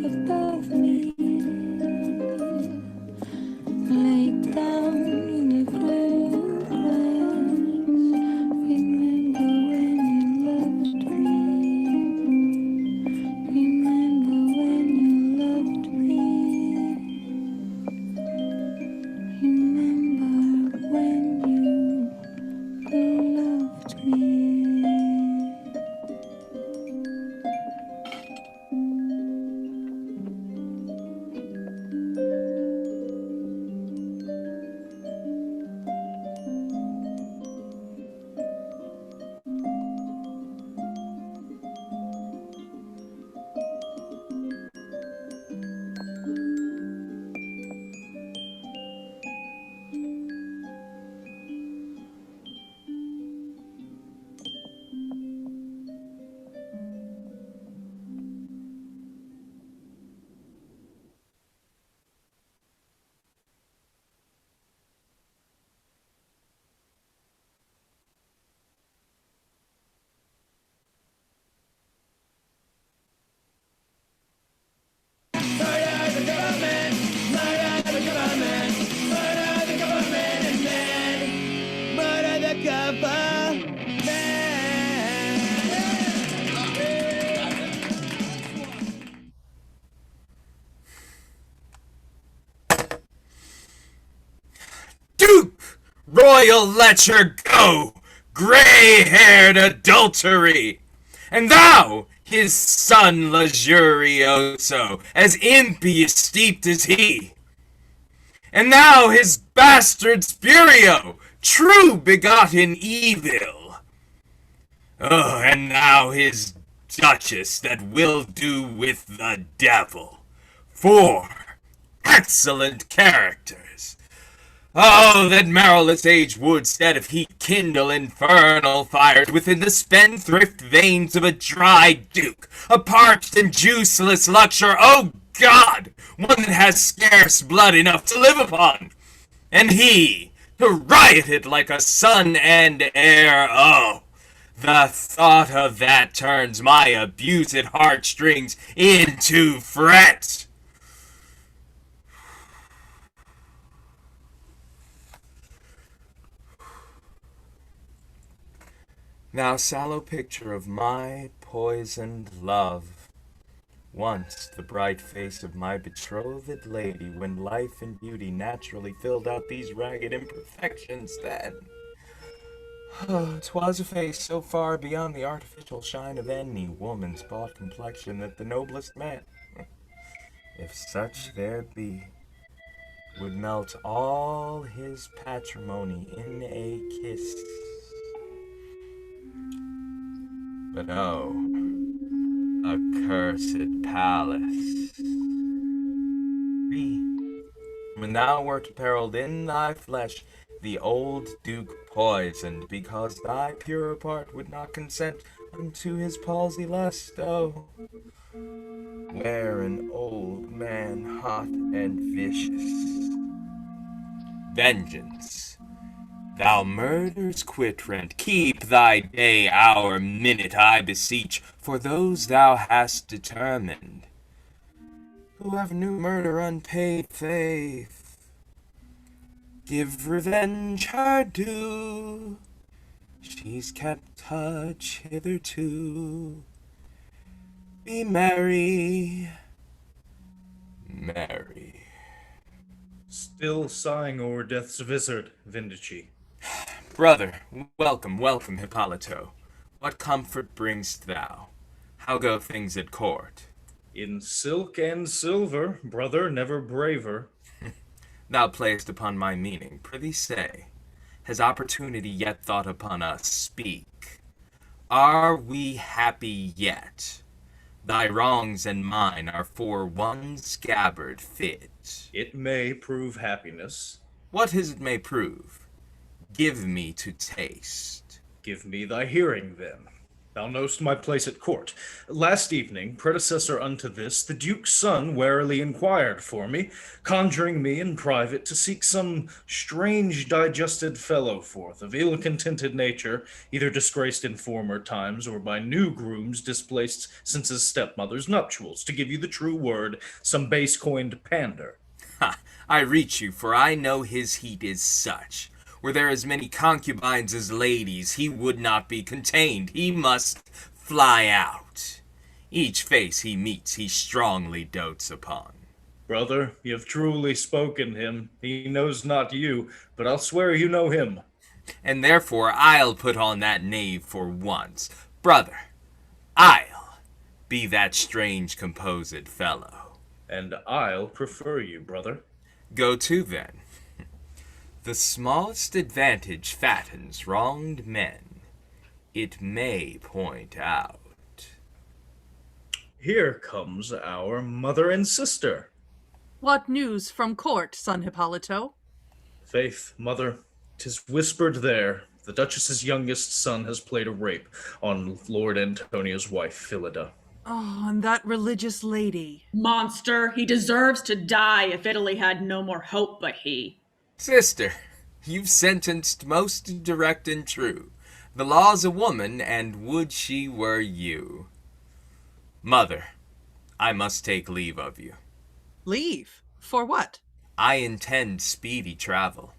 above me, laid down in a blue grass. Remember when you loved me. Remember when you loved me. Remember when you loved me. Duke! Royal, let her go! Gray-haired adultery! And thou, his son luxurioso, as impious steeped as he! And thou, his bastard Spurio, true begotten evil! Oh, and thou, his duchess that will do with the devil! 4 excellent characters! Oh, that marrowless age would, stead of heat, kindle infernal fires within the spendthrift veins of a dry duke, a parched and juiceless luxure, oh God, one that has scarce blood enough to live upon, and he, to riot it like a son and heir, oh, the thought of that turns my abused heartstrings into fret. Thou sallow picture of my poisoned love, once the bright face of my betrothed lady, when life and beauty naturally filled out these ragged imperfections, then 'twas a face so far beyond the artificial shine of any woman's bought complexion that the noblest man, if such there be, would melt all his patrimony in a kiss. But oh, accursed Pallas! When thou wert perilled in thy flesh, the old Duke poisoned, because thy purer part would not consent unto his palsy lust. Oh, where an old man hot and vicious. Vengeance! Thou murders quit rent, keep thy day, hour, minute, I beseech, for those thou hast determined. Whoever knew murder unpaid faith, give revenge her due. She's kept touch hitherto. Be merry, merry. Still sighing o'er death's vizard, Vindici. Brother, welcome, welcome, Hippolito. What comfort bring'st thou? How go things at court? In silk and silver, brother, never braver. Thou playest upon my meaning. Prithee say, has opportunity yet thought upon us? Speak. Are we happy yet? Thy wrongs and mine are for one scabbard fit. It may prove happiness. What is it may prove? Give me to taste. Give me thy hearing, then. Thou knowst my place at court. Last evening, predecessor unto this, the duke's son warily inquired for me, conjuring me in private to seek some strange digested fellow forth, of ill-contented nature, either disgraced in former times, or by new grooms displaced since his stepmother's nuptials, to give you the true word, some base-coined pander. Ha! I reach you, for I know his heat is such. Were there as many concubines as ladies, he would not be contained. He must fly out. Each face he meets he strongly dotes upon. Brother, you have truly spoken him. He knows not you, but I'll swear you know him. And therefore I'll put on that knave for once. Brother, I'll be that strange composed fellow. And I'll prefer you, brother. Go to then. The smallest advantage fattens wronged men. It may point out. Here comes our mother and sister. What news from court, son Hippolito? Faith, mother, 'tis whispered there, the Duchess's youngest son has played a rape on Lord Antonio's wife, Philida. Oh, and that religious lady. Monster, he deserves to die if Italy had no more hope but he. Sister, you've sentenced most direct and true. The law's a woman, and would she were you. Mother, I must take leave of you. Leave? For what? I intend speedy travel.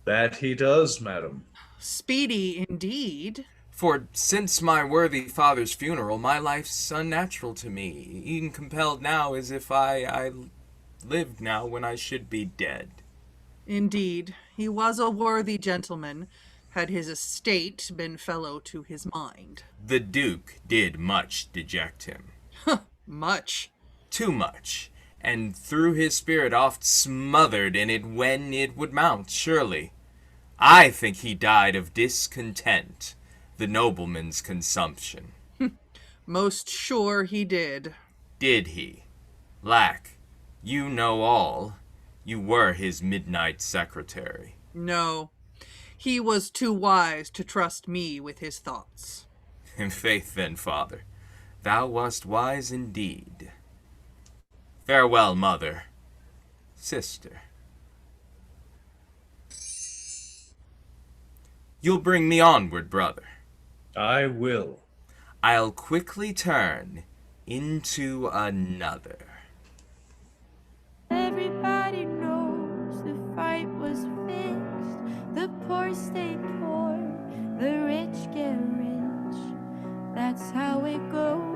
That he does, madam. Speedy indeed. For since my worthy father's funeral, my life's unnatural to me, e'en compelled now as if I lived now when I should be dead. Indeed, he was a worthy gentleman, had his estate been fellow to his mind. The Duke did much deject him. Much. Too much, and through his spirit oft smothered in it when it would mount, surely. I think he died of discontent, the nobleman's consumption. Most sure he did. Did he? Lack, you know all. You were his midnight secretary. No, he was too wise to trust me with his thoughts. In faith then, father, thou wast wise indeed. Farewell, mother. Sister. You'll bring me onward, brother. I will. I'll quickly turn into another. Everybody knows the fight was fixed. The poor stay poor, the rich get rich. That's how it goes.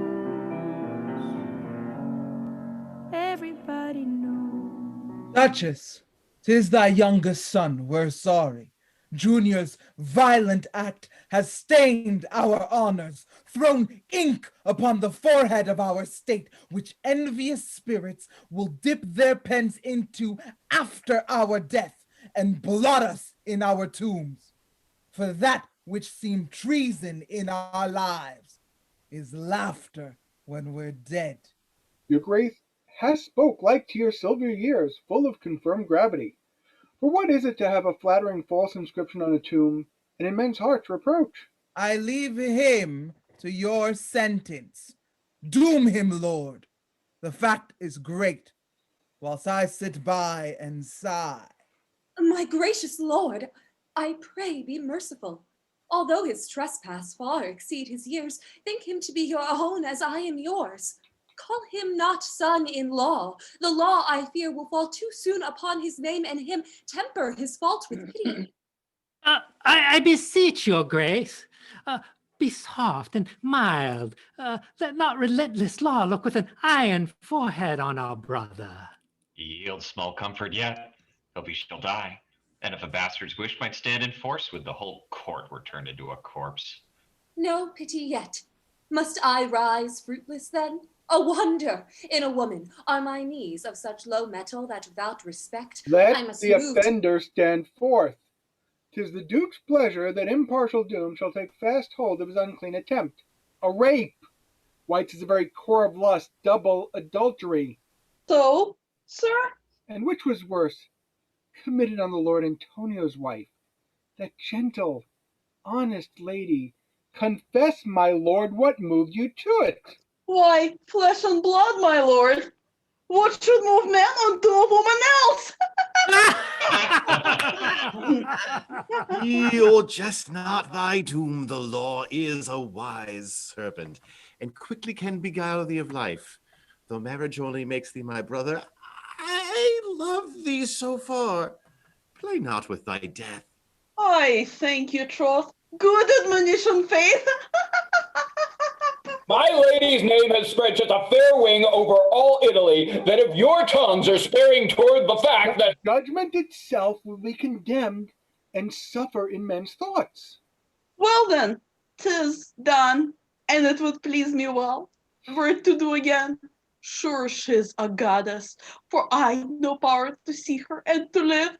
Everybody knows. Duchess, 'tis thy youngest son, we're sorry. Junior's violent act has stained our honors, thrown ink upon the forehead of our state, which envious spirits will dip their pens into after our death, and blot us in our tombs. For that which seemed treason in our lives is laughter when we're dead. Your Grace has spoke like to your silver years, full of confirmed gravity. For what is it to have a flattering false inscription on a tomb, and in men's hearts reproach? I leave him to your sentence. Doom him, Lord. The fact is great, whilst I sit by and sigh. My gracious lord, I pray be merciful. Although his trespass far exceed his years, think him to be your own as I am yours. Call him not son-in-law. The law, I fear, will fall too soon upon his name, and him temper his fault with pity. I beseech your grace, be soft and mild. Let not relentless law look with an iron forehead on our brother. He yields small comfort yet. Hope he shall die. And if a bastard's wish might stand in force, would the whole court were turned into a corpse. No pity yet. Must I rise fruitless then? A wonder in a woman are my knees of such low metal that without respect I Let must the move offender stand forth. 'Tis the Duke's pleasure that impartial doom shall take fast hold of his unclean attempt. A rape! Why, 'tis the very core of lust, double adultery. So, sir? And which was worse, committed on the Lord Antonio's wife, that gentle, honest lady, Confess, my lord, what moved you to it? Why, flesh and blood, my lord. What should move man unto a woman else? Yield just not thy doom. The law is a wise serpent, and quickly can beguile thee of life. Though marriage only makes thee my brother, I love thee so far. Play not with thy death. I thank you, troth. Good admonition, Faith. My lady's name has spread such a fair wing over all Italy that if your tongues are sparing toward the fact that judgment itself will be condemned and suffer in men's thoughts. Well then, 'tis done, and it would please me well for it to do again. Sure she's a goddess, for I no power to see her and to live.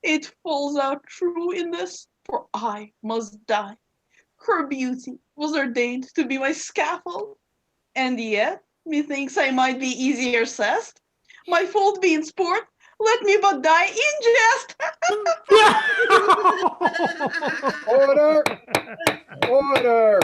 It falls out true in this, for I must die. Her beauty was ordained to be my scaffold, and yet methinks I might be easier cessed. My fault being sport, let me but die in jest. Order! Order!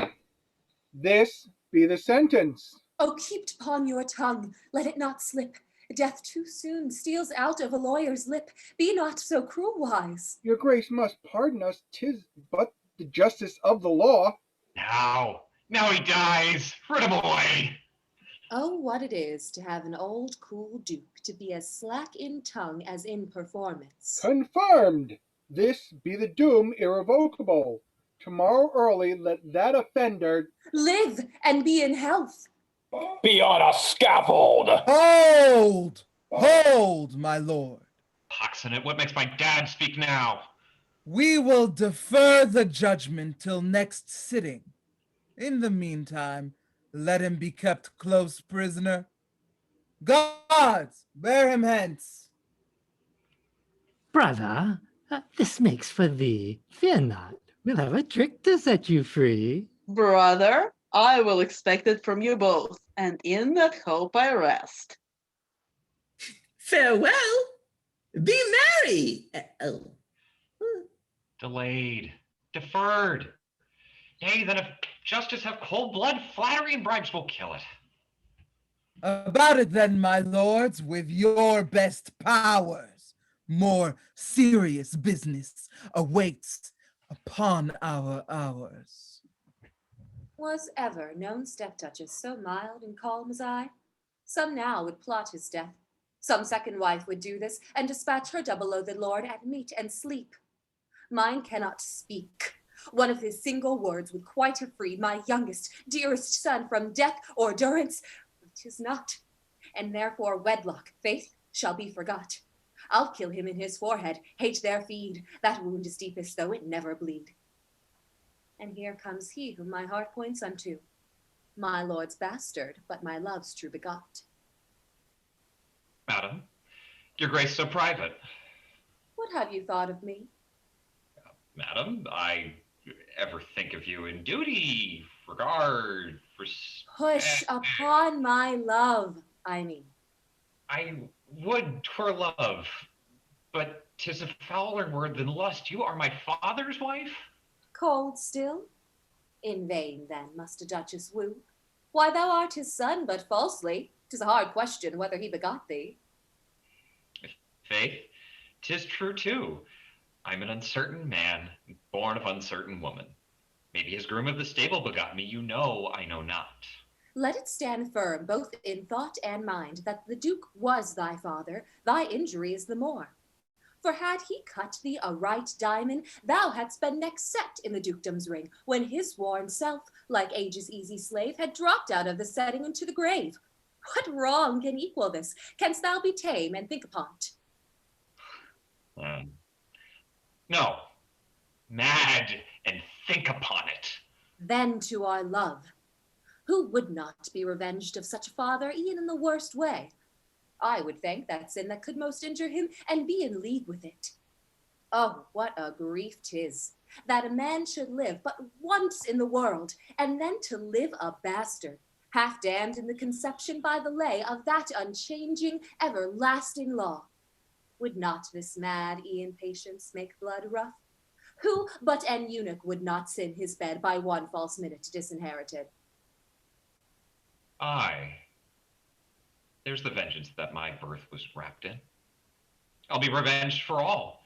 This be the sentence. Oh, keep it upon your tongue, let it not slip. Death too soon steals out of a lawyer's lip. Be not so cruel wise. Your grace must pardon us, 'tis but the justice of the law. Now he dies. Rid him away. Oh, what it is to have an old cool duke to be as slack in tongue as in performance. Confirmed. This be the doom irrevocable. Tomorrow early let that offender live and be in health. be on a scaffold. Hold! Hold, my lord. Pox in it, what makes my dad speak now? We will defer the judgment till next sitting. In the meantime, let him be kept close prisoner. Guards, bear him hence. Brother, this makes for thee. Fear not, we'll have a trick to set you free. Brother, I will expect it from you both, and in that hope I rest. Farewell. Be merry. Oh. Delayed. Deferred. Yea, then if justice have cold blood, flattery and bribes will kill it. About it then, my lords, with your best powers. More serious business awaits upon our hours. Was ever known step-duchess so mild and calm as I? Some now would plot his death. Some second wife would do this, and dispatch her double-loathed lord at meat and sleep. Mine cannot speak. One of his single words would quite have freed my youngest, dearest son from death or durance, but 'tis not, and therefore wedlock, faith, shall be forgot. I'll kill him in his forehead, hate there feed, that wound is deepest though it never bleed. And here comes he whom my heart points unto, my lord's bastard, but my love's true begot. Madam, your grace so private. What have you thought of me? Madam, I ever think of you in duty, regard, Push upon my love, I mean. I would 'twere love, but 'tis a fouler word than lust. You are my father's wife? Cold still? In vain then must a duchess woo. Why, thou art his son, but falsely. 'Tis a hard question whether he begot thee. Faith, 'tis true too. I'm an uncertain man, born of uncertain woman. Maybe his groom of the stable begot me, you know, I know not. Let it stand firm, both in thought and mind, that the Duke was thy father, thy injury is the more. For had he cut thee a right diamond, thou hadst been next set in the dukedom's ring, when his worn self, like age's easy slave, had dropped out of the setting into the grave. What wrong can equal this? Canst thou be tame and think upon't? No, mad and think upon it. Then to our love. Who would not be revenged of such a father, e'en in the worst way? I would thank that sin that could most injure him, and be in league with it. Oh, what a grief 'tis, that a man should live but once in the world, and then to live a bastard, half damned in the conception by the lay of that unchanging, everlasting law. Would not this mad e'en patience make blood rough? Who but an eunuch would not sin his bed by one false minute disinherited? Aye. There's the vengeance that my birth was wrapped in. I'll be revenged for all.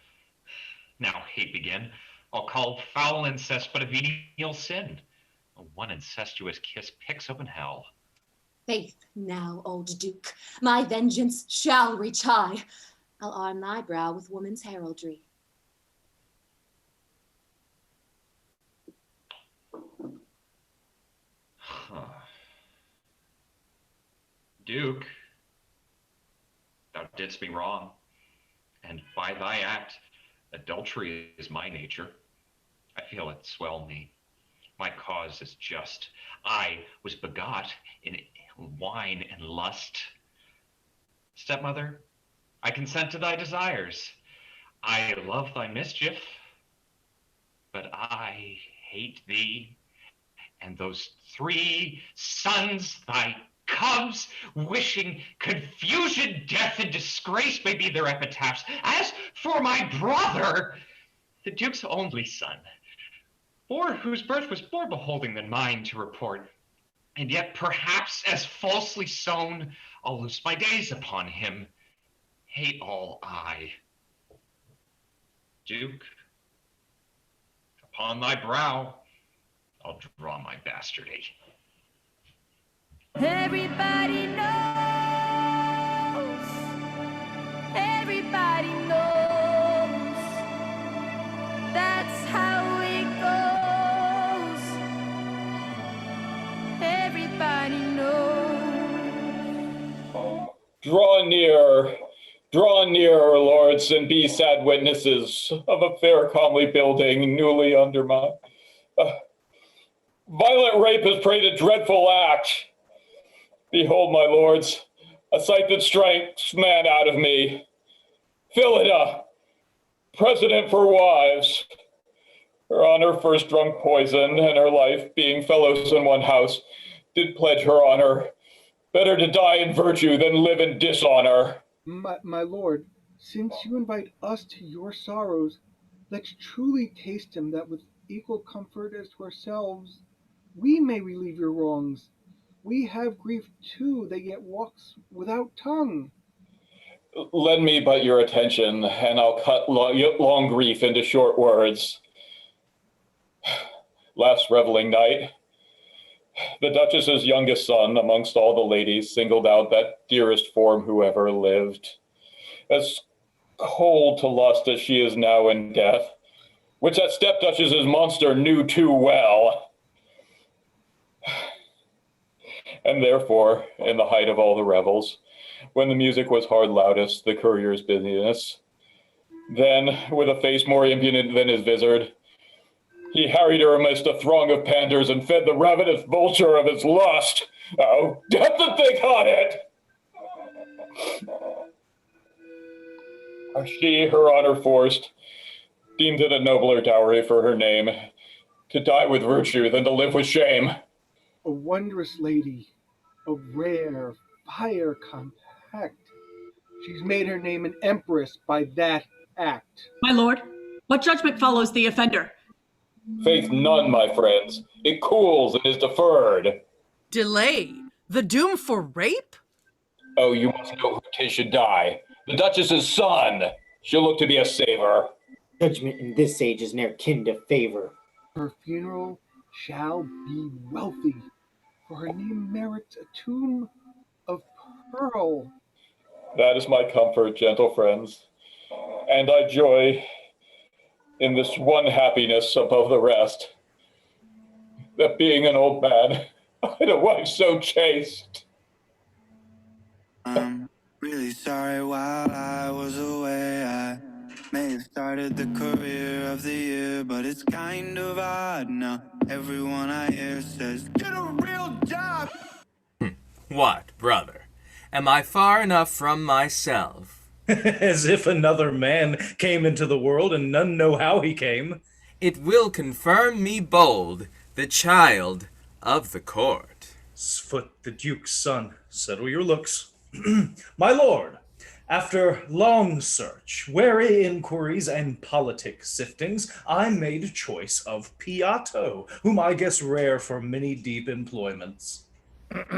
Now hate begin. I'll call foul incest but a venial sin. One incestuous kiss picks open hell. Faith now, old Duke, my vengeance shall reach high. I'll arm thy brow with woman's heraldry. Huh. Duke, thou didst me wrong, and by thy act, adultery is my nature. I feel it swell me. My cause is just. I was begot in wine and lust. Stepmother, I consent to thy desires. I love thy mischief, but I hate thee and those 3 sons, thy cubs, wishing confusion, death, and disgrace may be their epitaphs. As for my brother, the Duke's only son, for whose birth was more beholding than mine to report, and yet perhaps as falsely sown, I'll loose my days upon him. Hate all I. Duke, upon thy brow, I'll draw my bastardy. Everybody knows. Everybody knows. That's how it goes. Everybody knows. Draw near, lords, and be sad witnesses of a fair comely building newly undermined. Violent rape has preyed a dreadful act. Behold, my lords, a sight that strikes man out of me. Phillida, president for wives. Her honor first drunk poison, and her life, being fellows in one house, did pledge her honor. Better to die in virtue than live in dishonor. My lord, since you invite us to your sorrows, let's truly taste them, that with equal comfort as to ourselves, we may relieve your wrongs. We have grief too, that yet walks without tongue. Lend me but your attention, and I'll cut long grief into short words. Last reveling night, the Duchess's youngest son, amongst all the ladies, singled out that dearest form who ever lived. As cold to lust as she is now in death, which that step-duchess's monster knew too well. And therefore, in the height of all the revels, when the music was hard loudest, the courier's busyness, then, with a face more impudent than his vizard, he harried her amidst a throng of panders and fed the ravenous vulture of his lust. Oh, death to think on it! She, her honor forced, deemed it a nobler dowry for her name, to die with virtue than to live with shame. A wondrous lady, a rare, fire compact. She's made her name an empress by that act. My lord, what judgment follows the offender? Faith none, my friends. It cools and is deferred. Delay? The doom for rape? Oh, you must know who 'tis should die. The Duchess's son. She'll look to be a saver. Judgment in this age is ne'er kin to favor. Her funeral shall be wealthy, for her name merits a tomb of pearl. That is my comfort, gentle friends, and I joy in this one happiness above the rest, that being an old man, I had a wife so chaste. I'm really sorry while I was away. I may have started the career of the year, but it's kind of odd now. Everyone I hear says, get a real job. What, brother? Am I far enough from myself? As if another man came into the world and none know how he came. It will confirm me bold, the child of the court. Sfoot, the Duke's son, settle your looks. My lord, After long search, wary inquiries, and politic siftings, I made choice of Piatto, whom I guess rare for many deep employments.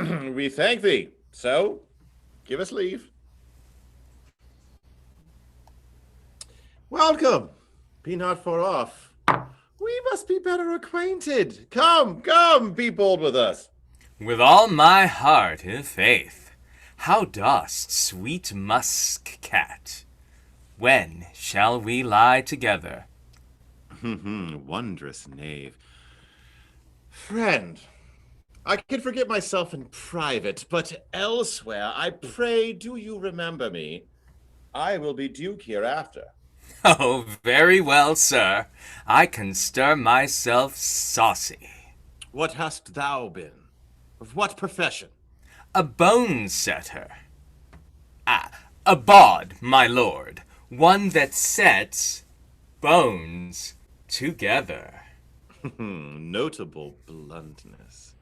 We thank thee. So, give us leave. Welcome. Be not far off. We must be better acquainted. Come, be bold with us. With all my heart, i' faith. How dost, sweet musk cat? When shall we lie together? Wondrous knave. Friend, I can forget myself in private, but elsewhere, I pray, do you remember me? I will be duke hereafter. Oh, very well, sir. I can stir myself saucy. What hast thou been? Of what profession? A bone setter. A bawd, my lord. One that sets bones together. Notable bluntness.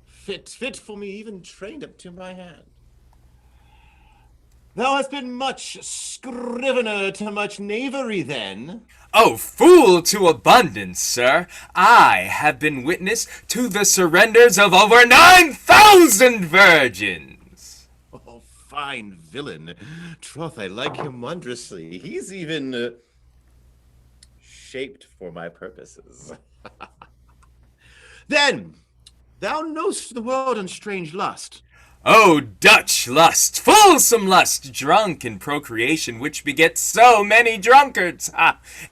Fit for me, even trained up to my hand. Thou hast been much scrivener to much knavery, then. Oh, fool to abundance, sir. I have been witness to the surrenders of over 9,000 virgins. Oh, fine villain. Troth, I like him wondrously. He's even shaped for my purposes. Then, thou know'st the world and strange lust. Oh, Dutch lust, fulsome lust, drunk in procreation, which begets so many drunkards.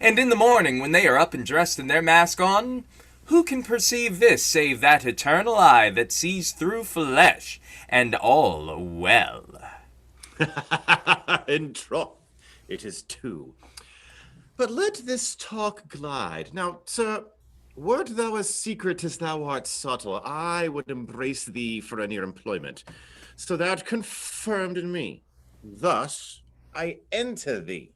And in the morning, when they are up and dressed and their mask on, who can perceive this save that eternal eye that sees through flesh, and all well? In troth, it is too. But let this talk glide. Now, sir, wert thou as secret as thou art subtle, I would embrace thee for a near employment, so thou'rt confirmed in me. Thus I enter thee.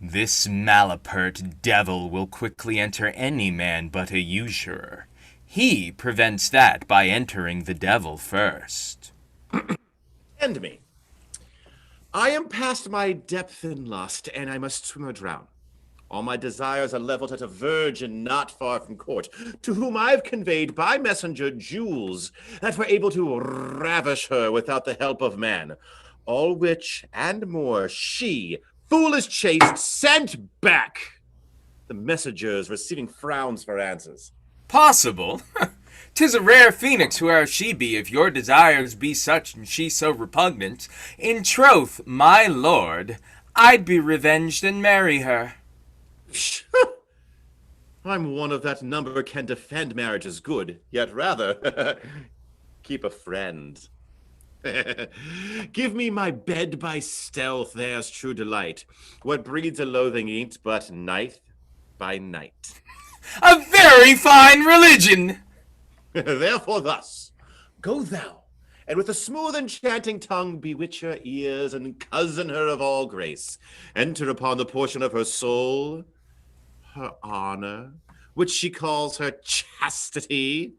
This malapert devil will quickly enter any man but a usurer. He prevents that by entering the devil first. End me. I am past my depth in lust, and I must swim or drown. All my desires are leveled at a virgin not far from court, to whom I've conveyed by messenger jewels that were able to ravish her without the help of man. All which and more she, foolish chaste, sent back. The messengers receiving frowns for answers. Possible? 'Tis a rare phoenix whoe'er she be, if your desires be such and she so repugnant. In troth, my lord, I'd be revenged and marry her. I'm one of that number can defend marriage as good, yet rather keep a friend. Give me my bed by stealth, there's true delight. What breeds a loathing ain't but night by night. A very fine religion! Therefore thus, go thou, and with a smooth enchanting tongue bewitch her ears and cozen her of all grace. Enter upon the portion of her soul, her honor, which she calls her chastity,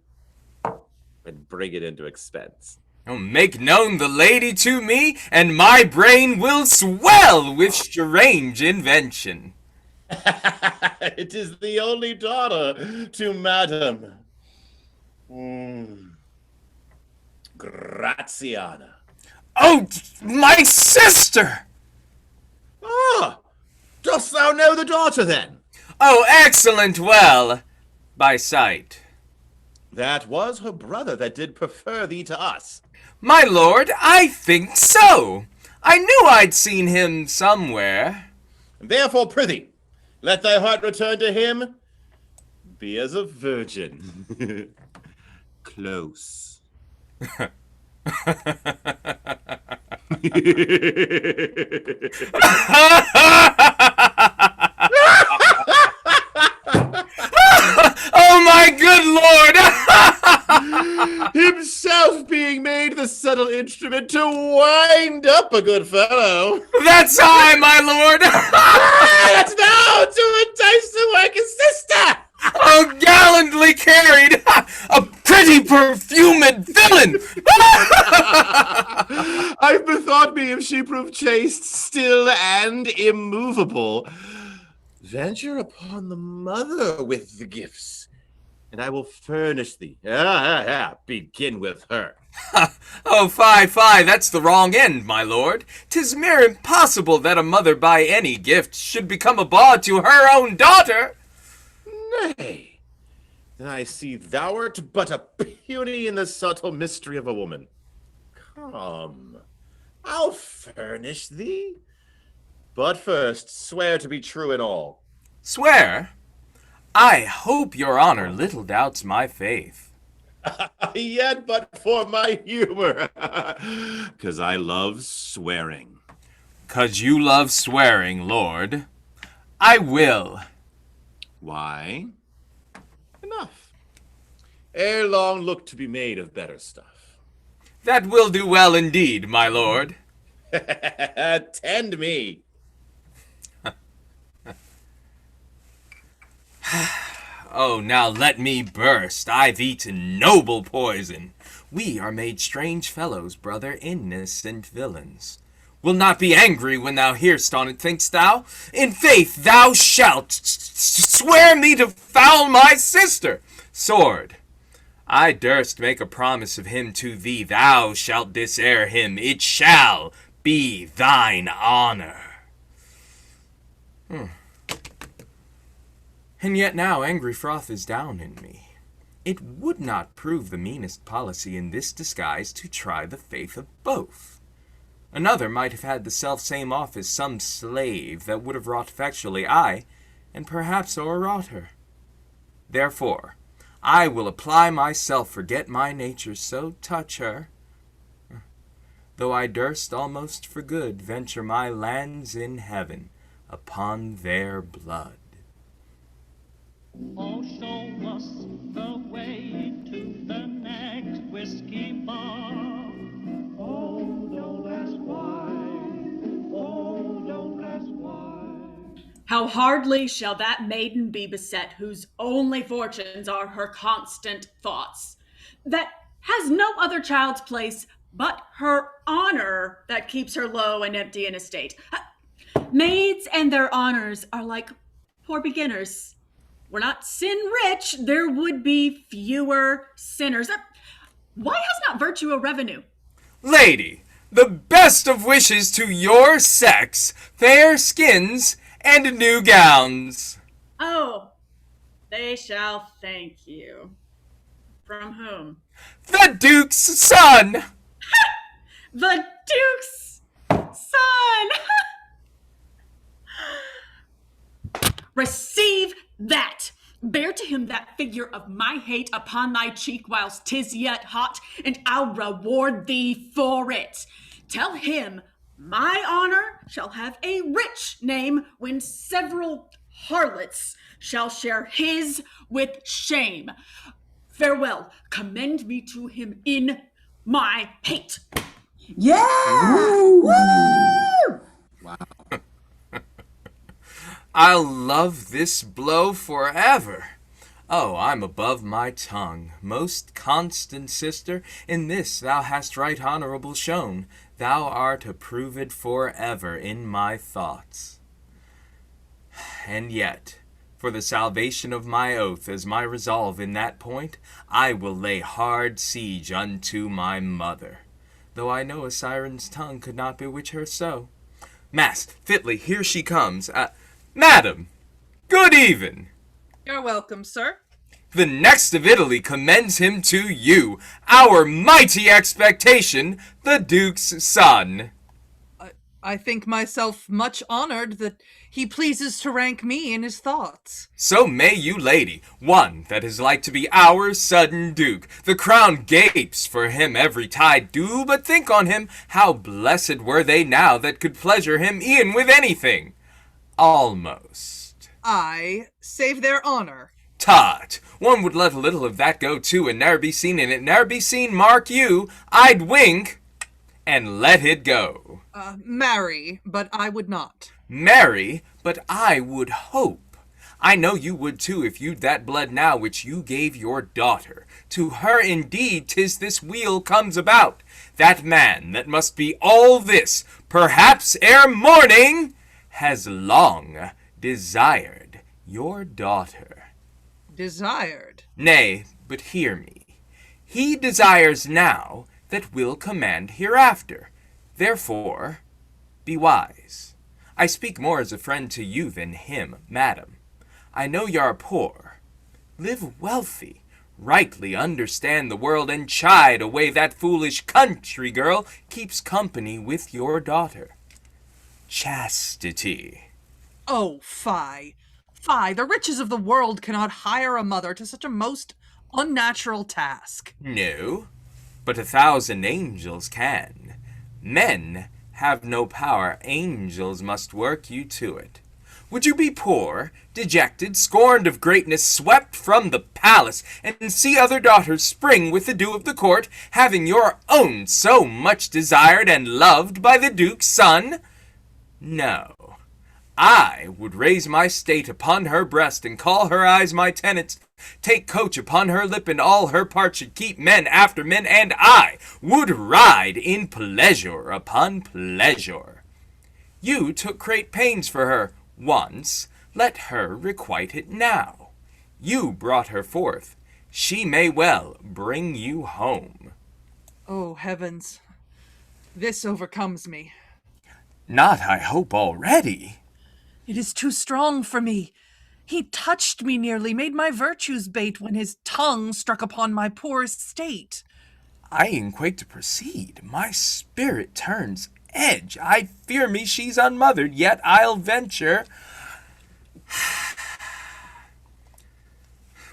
and bring it into expense. Oh, make known the lady to me, and my brain will swell with strange invention. It is the only daughter to Madam Graziana. Oh, my sister! Ah, dost thou know the daughter then? Oh, excellent well, by sight. That was her brother that did prefer thee to us. My lord, I think so. I knew I'd seen him somewhere. Therefore, prithee, let thy heart return to him. Be as a virgin. Close. Oh my good lord! Himself being made the subtle instrument to wind up a good fellow. That's I, my lord! That's now to entice the working sister! Oh, gallantly carried! A pretty perfumed villain! I've bethought me if she prove chaste, still, and immovable. Venture upon the mother with the gifts, and I will furnish thee. Begin with her. Oh, fie, that's the wrong end, my lord. 'Tis mere impossible that a mother by any gift should become a bawd to her own daughter. Nay, then I see thou'rt but a puny in the subtle mystery of a woman. Come, I'll furnish thee. But first, swear to be true in all. Swear? I hope your honor little doubts my faith. Yet but for my humor, 'cause I love swearing. 'Cause you love swearing, lord. I will. Why? Enough. Ere long look to be made of better stuff. That will do well indeed, my lord. Tend me. Oh, now let me burst. I've eaten noble poison. We are made strange fellows, brother, innocent villains. Will not be angry when thou hear'st on't, think'st thou? In faith, thou shalt swear me to foul my sister. Sword, I durst make a promise of him to thee. Thou shalt disheir him. It shall be thine honor. And yet now angry froth is down in me. It would not prove the meanest policy in this disguise to try the faith of both. Another might have had the self-same office, some slave that would have wrought effectually, aye, and perhaps o'erwrought her. Therefore, I will apply myself, forget my nature, so touch her, though I durst almost for good venture my lands in heaven upon their blood. Oh, show us the way to the next whiskey bar. Oh, don't ask why. Oh, don't ask why. How hardly shall that maiden be beset, whose only fortunes are her constant thoughts, that has no other child's place but her honor that keeps her low and empty in estate. Maids and their honors are like poor beginners. Were not sin rich, there would be fewer sinners. Why has not virtue a revenue? Lady, the best of wishes to your sex, fair skins, and new gowns. Oh, they shall thank you. From whom? The Duke's son! The Duke's son! Receive that! Bear to him that figure of my hate upon thy cheek whilst 'tis yet hot, and I'll reward thee for it. Tell him my honor shall have a rich name when several harlots shall share his with shame. Farewell, commend me to him in my hate. Yeah! Woo! Wow. I'll love this blow forever. Oh, I'm above my tongue. Most constant sister, in this thou hast right honorable shown. Thou art approved forever in my thoughts. And yet, for the salvation of my oath, as my resolve in that point, I will lay hard siege unto my mother, though I know a siren's tongue could not bewitch her so. Mast, fitly, here she comes. Madam, good even. You're welcome, sir. The next of Italy commends him to you, our mighty expectation, the Duke's son. I think myself much honored that he pleases to rank me in his thoughts. So may you, lady, one that is like to be our sudden Duke. The crown gapes for him every tide. Do but think on him, how blessed were they now that could pleasure him e'en with anything. Almost. I save their honor. Tut, one would let a little of that go too, and ne'er be seen in it, ne'er be seen, mark you. I'd wink, and let it go. Marry, but I would not. Marry, but I would hope. I know you would too if you'd that blood now which you gave your daughter. To her indeed 'tis this weal comes about. That man that must be all this, perhaps ere morning, has long desired your daughter. Desired? Nay, but hear me. He desires now that will command hereafter. Therefore, be wise. I speak more as a friend to you than him, madam. I know y'are poor. Live wealthy, rightly understand the world, and chide away that foolish country girl keeps company with your daughter. Chastity. Oh, fie. Fie, the riches of the world cannot hire a mother to such a most unnatural task. No, but 1,000 angels can. Men have no power, angels must work you to it. Would you be poor, dejected, scorned of greatness, swept from the palace, and see other daughters spring with the dew of the court, having your own so much desired and loved by the duke's son? No. I would raise my state upon her breast, and call her eyes my tenants, take coach upon her lip, and all her parts should keep men after men, and I would ride in pleasure upon pleasure. You took great pains for her once, let her requite it now. You brought her forth, she may well bring you home. Oh, heavens, this overcomes me. Not, I hope, already. It is too strong for me. He touched me nearly, made my virtues bate when his tongue struck upon my poor estate. I e'en quake to proceed. My spirit turns edge. I fear me she's unmothered, yet I'll venture.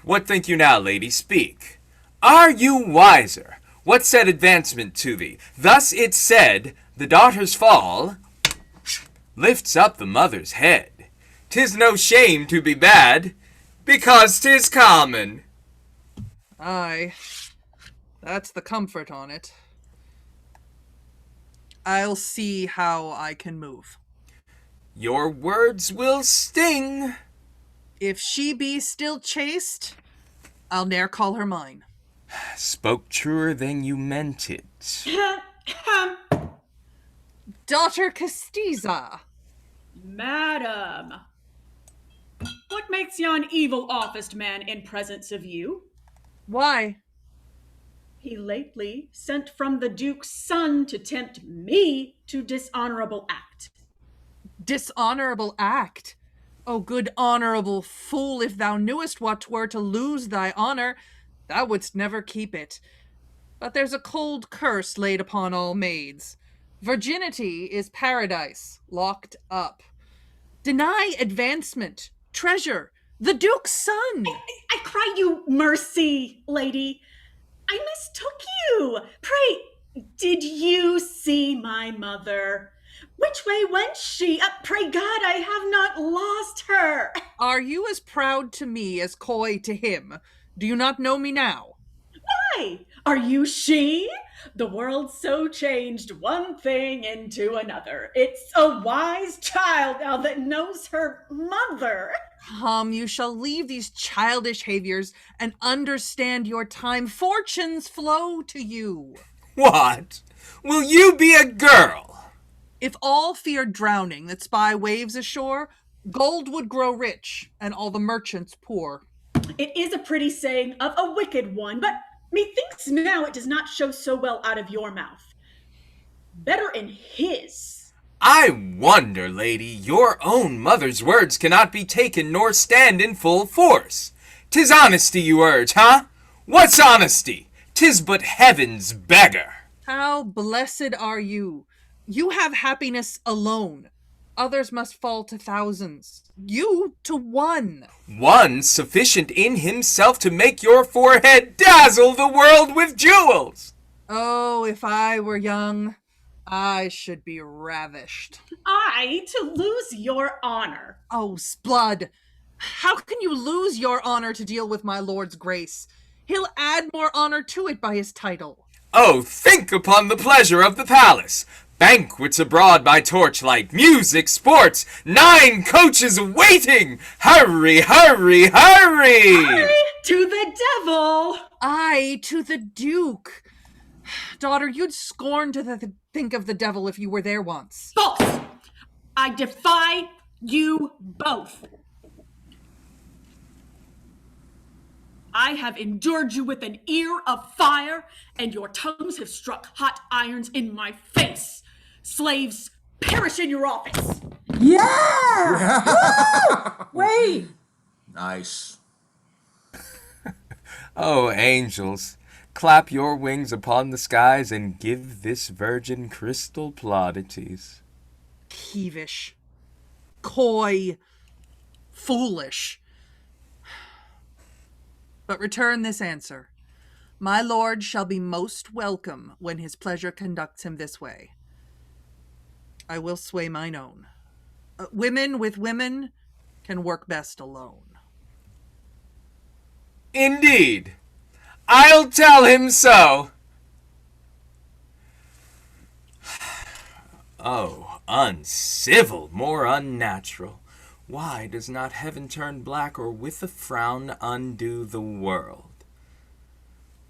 What think you now, lady? Speak. Are you wiser? What said advancement to thee? Thus it said, the daughter's fall lifts up the mother's head. 'Tis no shame to be bad, because 'tis common. Aye, that's the comfort on it. I'll see how I can move. Your words will sting. If she be still chaste, I'll ne'er call her mine. Spoke truer than you meant it. Daughter Castiza. Madam, what makes yon evil-officed man in presence of you? Why? He lately sent from the duke's son to tempt me to dishonorable act. Dishonorable act? O good honorable fool, if thou knewest what 'twere to lose thy honor, thou wouldst never keep it. But there's a cold curse laid upon all maids. Virginity is paradise, locked up. Deny advancement, treasure, the duke's son. I cry you mercy, lady. I mistook you. Pray, did you see my mother? Which way went she? Pray God, I have not lost her. Are you as proud to me as coy to him? Do you not know me now? Why? Are you she? The world's so changed one thing into another. It's a wise child now that knows her mother. Come, you shall leave these childish behaviors and understand your time. Fortunes flow to you. What? Will you be a girl? If all feared drowning that spy waves ashore, gold would grow rich and all the merchants poor. It is a pretty saying of a wicked one, but methinks now it does not show so well out of your mouth. Better in his. I wonder, lady, your own mother's words cannot be taken nor stand in full force. 'Tis honesty you urge, huh? What's honesty? 'Tis but heaven's beggar. How blessed are you! You have happiness alone. Others must fall to thousands. You to one. One sufficient in himself to make your forehead dazzle the world with jewels. Oh, if I were young, I should be ravished. I to lose your honor. Oh, Sblood, how can you lose your honor to deal with my lord's grace? He'll add more honor to it by his title. Oh, think upon the pleasure of the palace. Banquets abroad by torchlight, music, sports, 9 coaches waiting! Hurry, hurry, hurry! Hurry to the devil! Aye, to the Duke. Daughter, you'd scorn to think of the devil if you were there once. False! I defy you both. I have endured you with an ear of fire, and your tongues have struck hot irons in my face. Slaves, perish in your office. Yeah! Woo! Wait. Nice. Oh, angels, clap your wings upon the skies and give this virgin crystal plaudities. Peevish, coy, foolish. But return this answer. My lord shall be most welcome when his pleasure conducts him this way. I will sway mine own. Women with women can work best alone. Indeed, I'll tell him so. Oh, uncivil, more unnatural. Why does not heaven turn black, or with a frown undo the world?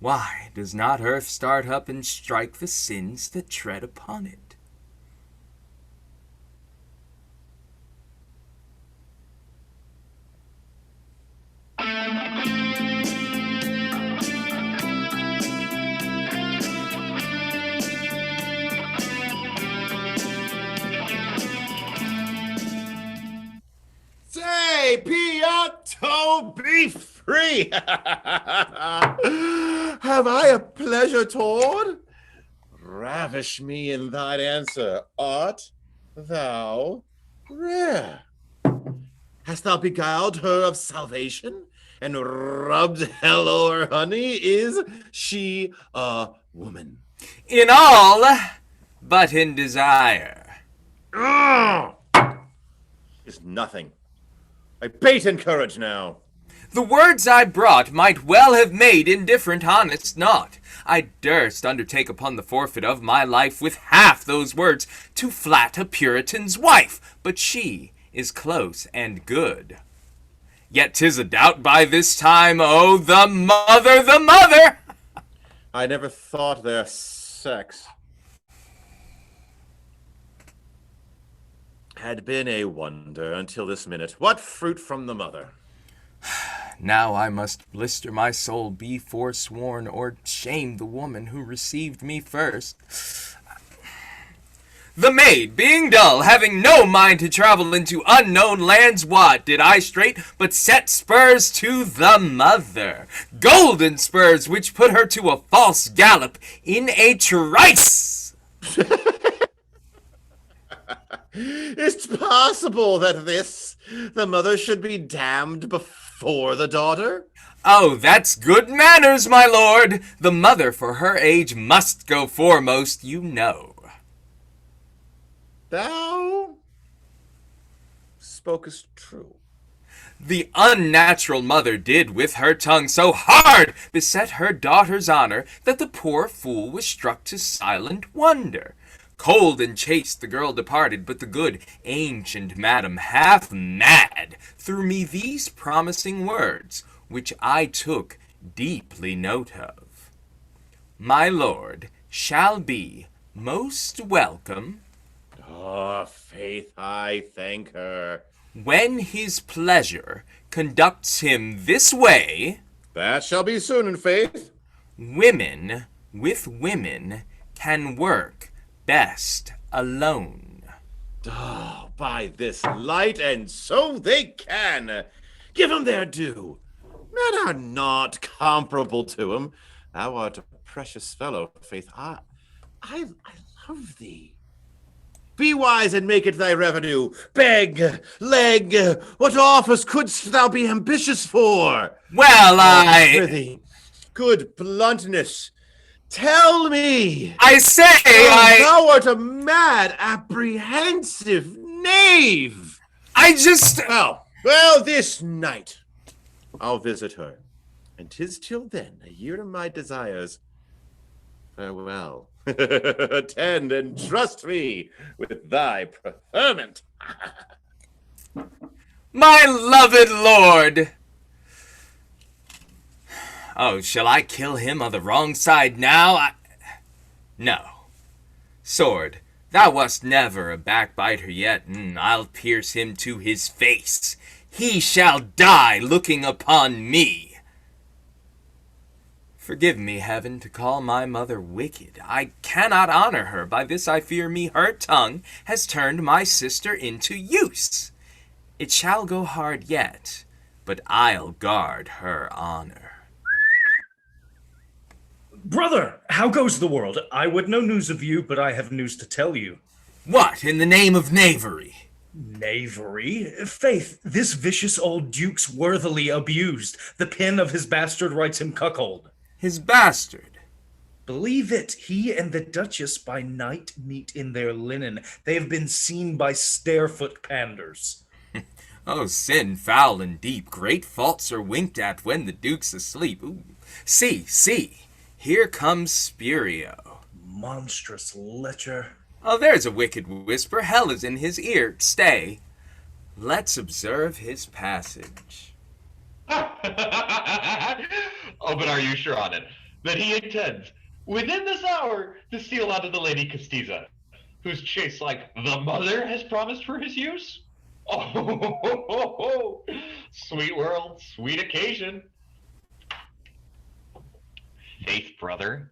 Why does not earth start up and strike the sins that tread upon it? Say, Piatto, be free! Have I a pleasure toward? Ravish me in thine answer. Art thou rare? Hast thou beguiled her of salvation, and rubbed hell o'er honey? Is she a woman? In all, but in desire. Is nothing. I bait in courage now. The words I brought might well have made indifferent honest naught. I durst undertake upon the forfeit of my life with half those words to flat a Puritan's wife, but she is close and good. Yet 'tis a doubt by this time, oh, the mother, the mother! I never thought their sex had been a wonder until this minute. What fruit from the mother? Now I must blister my soul, be forsworn, or shame the woman who received me first. The maid, being dull, having no mind to travel into unknown lands, what did I straight but set spurs to the mother? Golden spurs, which put her to a false gallop in a trice! It's possible that the mother should be damned before the daughter? Oh, that's good manners, my lord. The mother for her age must go foremost, you know. Thou spokest true. The unnatural mother did with her tongue so hard beset her daughter's honor that the poor fool was struck to silent wonder. Cold and chaste the girl departed, but the good ancient madam, half mad, threw me these promising words, which I took deeply note of. My lord shall be most welcome. Oh, faith, I thank her. When his pleasure conducts him this way. That shall be soon, in faith. Women with women can work best alone. Oh, by this light, and so they can. Give 'em their due. Men are not comparable to 'em. Thou art a precious fellow, faith. I love thee. Be wise and make it thy revenue. Beg, leg, what offers couldst thou be ambitious for? Well, Prithee, good bluntness, tell me. I say, Thou art a mad, apprehensive knave. I just... Well, this night I'll visit her, and 'tis till then, a year to my desires. Farewell. Attend and trust me with thy preferment. My loved lord! Oh, shall I kill him on the wrong side now? No. Sword, thou wast never a backbiter yet, and I'll pierce him to his face. He shall die looking upon me. Forgive me, heaven, to call my mother wicked. I cannot honor her. By this I fear me her tongue has turned my sister into use. It shall go hard yet, but I'll guard her honor. Brother, how goes the world? I would know news of you, but I have news to tell you. What, in the name of knavery? Knavery? Faith, this vicious old duke's worthily abused. The pen of his bastard writes him cuckold. His bastard? Believe it, he and the Duchess by night meet in their linen. They have been seen by starefoot panders. Oh, sin foul and deep, great faults are winked at when the duke's asleep. Ooh. See, here comes Spurio. Monstrous lecher. Oh, there's a wicked whisper, hell is in his ear. Stay, let's observe his passage. Oh, but are you sure on it? That he intends, within this hour, to steal onto the Lady Castiza, whose chase like the mother has promised for his use? Oh, sweet world, sweet occasion. Faith, brother,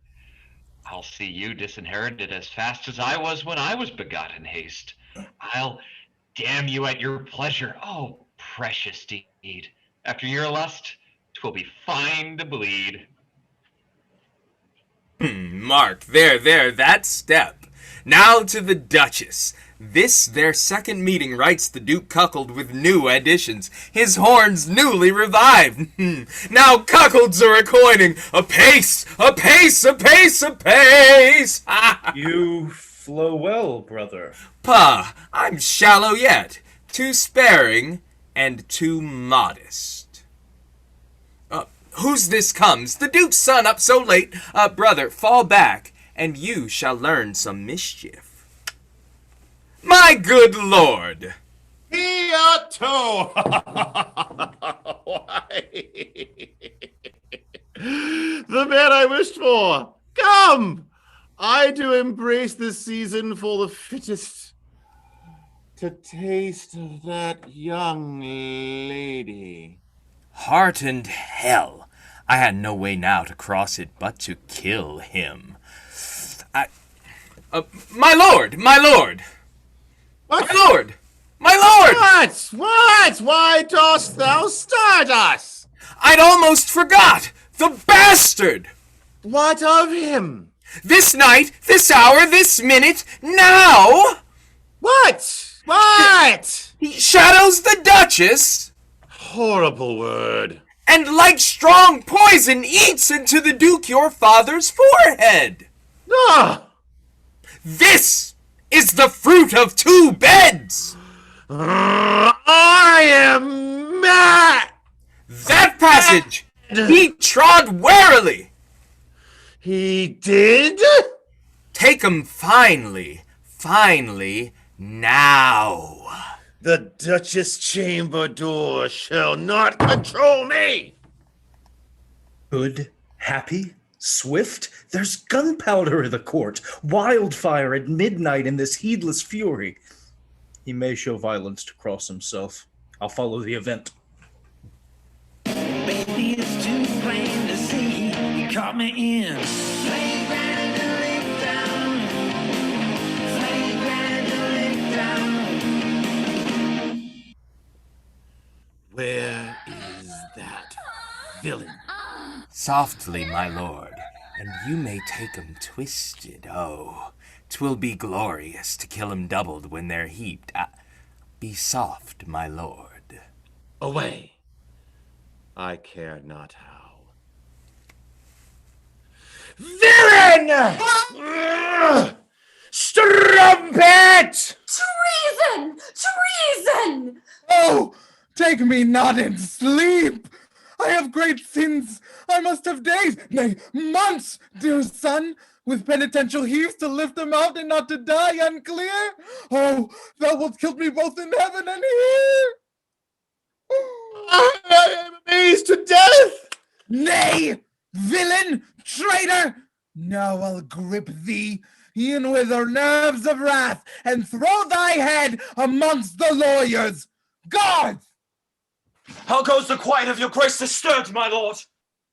I'll see you disinherited as fast as I was when I was begot in haste. I'll damn you at your pleasure. Oh, precious deed. After your lust, 'twill be fine to bleed. Mark, there, that step. Now to the Duchess. This their second meeting writes the Duke cuckold with new additions, his horns newly revived. Now cuckolds are a-coining, apace. You flow well, brother. Pah, I'm shallow yet, too sparing and too modest. Who's this comes? The Duke's son up so late. Brother, fall back, and you shall learn some mischief. My good lord! Hiato! The man I wished for! Come! I do embrace this season for the fittest to taste of that young lady. Heart and hell! I had no way now to cross it but to kill him. My lord! What? My lord! What? Why dost thou start us? I'd almost forgot! The bastard! What of him? This night, this hour, this minute, now! What? He shadows the Duchess! Horrible word. And like strong poison eats into the Duke your father's forehead. Ah! This is the fruit of 2 beds. I am mad. That passage he trod warily. He did? Take 'em finely, now. The Duchess' chamber door shall not control me! Good, happy, swift? There's gunpowder in the court, wildfire at midnight in this heedless fury. He may show violence to cross himself. I'll follow the event. Baby, it's too plain to see. You caught me in. Where is that villain? Softly, my lord, and you may take 'em twisted. Oh, 'twill be glorious to kill 'em doubled when they're heaped. Be soft, my lord. Away. I care not how. Villain! Strumpet! Treason! Treason! Oh, take me not in sleep! I have great sins. I must have days, nay, months, dear son, with penitential heaves to lift them out and not to die unclear. Oh, thou wilt kill me both in heaven and here. I am amazed to death! Nay, villain, traitor! Now I'll grip thee in with the nerves of wrath and throw thy head amongst the lawyers. Guards! How goes the quiet of your grace disturbed, my lord?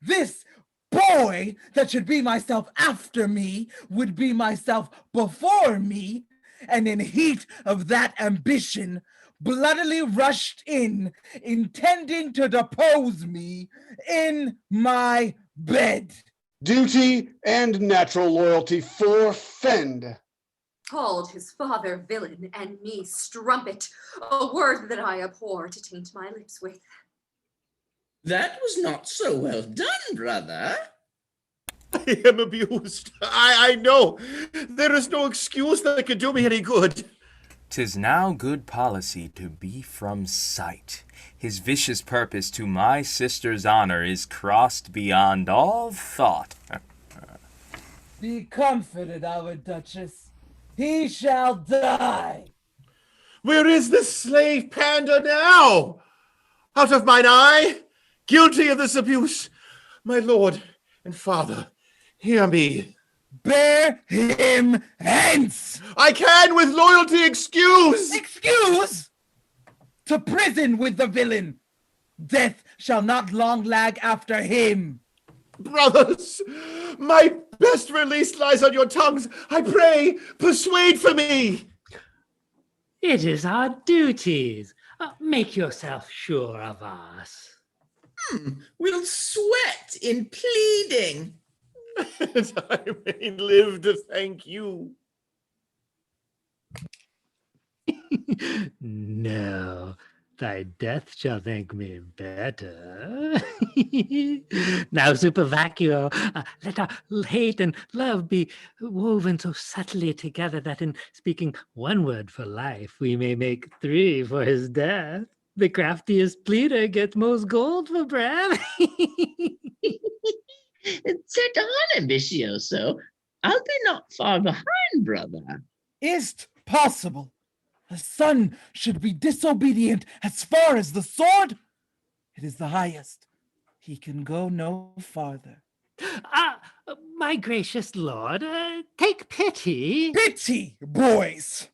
This boy that should be myself after me would be myself before me, and in heat of that ambition, bloodily rushed in, intending to depose me in my bed. Duty and natural loyalty forfend. Called his father villain and me strumpet, a word that I abhor to taint my lips with. That was not so well done, brother. I am abused. I know. There is no excuse that could do me any good. 'Tis now good policy to be from sight. His vicious purpose to my sister's honor is crossed beyond all thought. Be comforted, our Duchess. He shall die. Where is this slave panda now? Out of mine eye, guilty of this abuse. My lord and father, hear me. Bear him hence. I can with loyalty excuse. Excuse? To prison with the villain. Death shall not long lag after him. Brothers, my best release lies on your tongues. I pray, persuade for me. It is our duties. Make yourself sure of us. We'll sweat in pleading. And I may live to thank you. No, thy death shall thank me better. Now, super vacuo, let our hate and love be woven so subtly together that in speaking one word for life, we may make three for his death. The craftiest pleader gets most gold for Bram. Set on, ambitioso. I'll be not far behind, brother. Is't possible? A son should be disobedient as far as the sword? It is the highest. He can go no farther. My gracious lord, take pity. Pity, boys!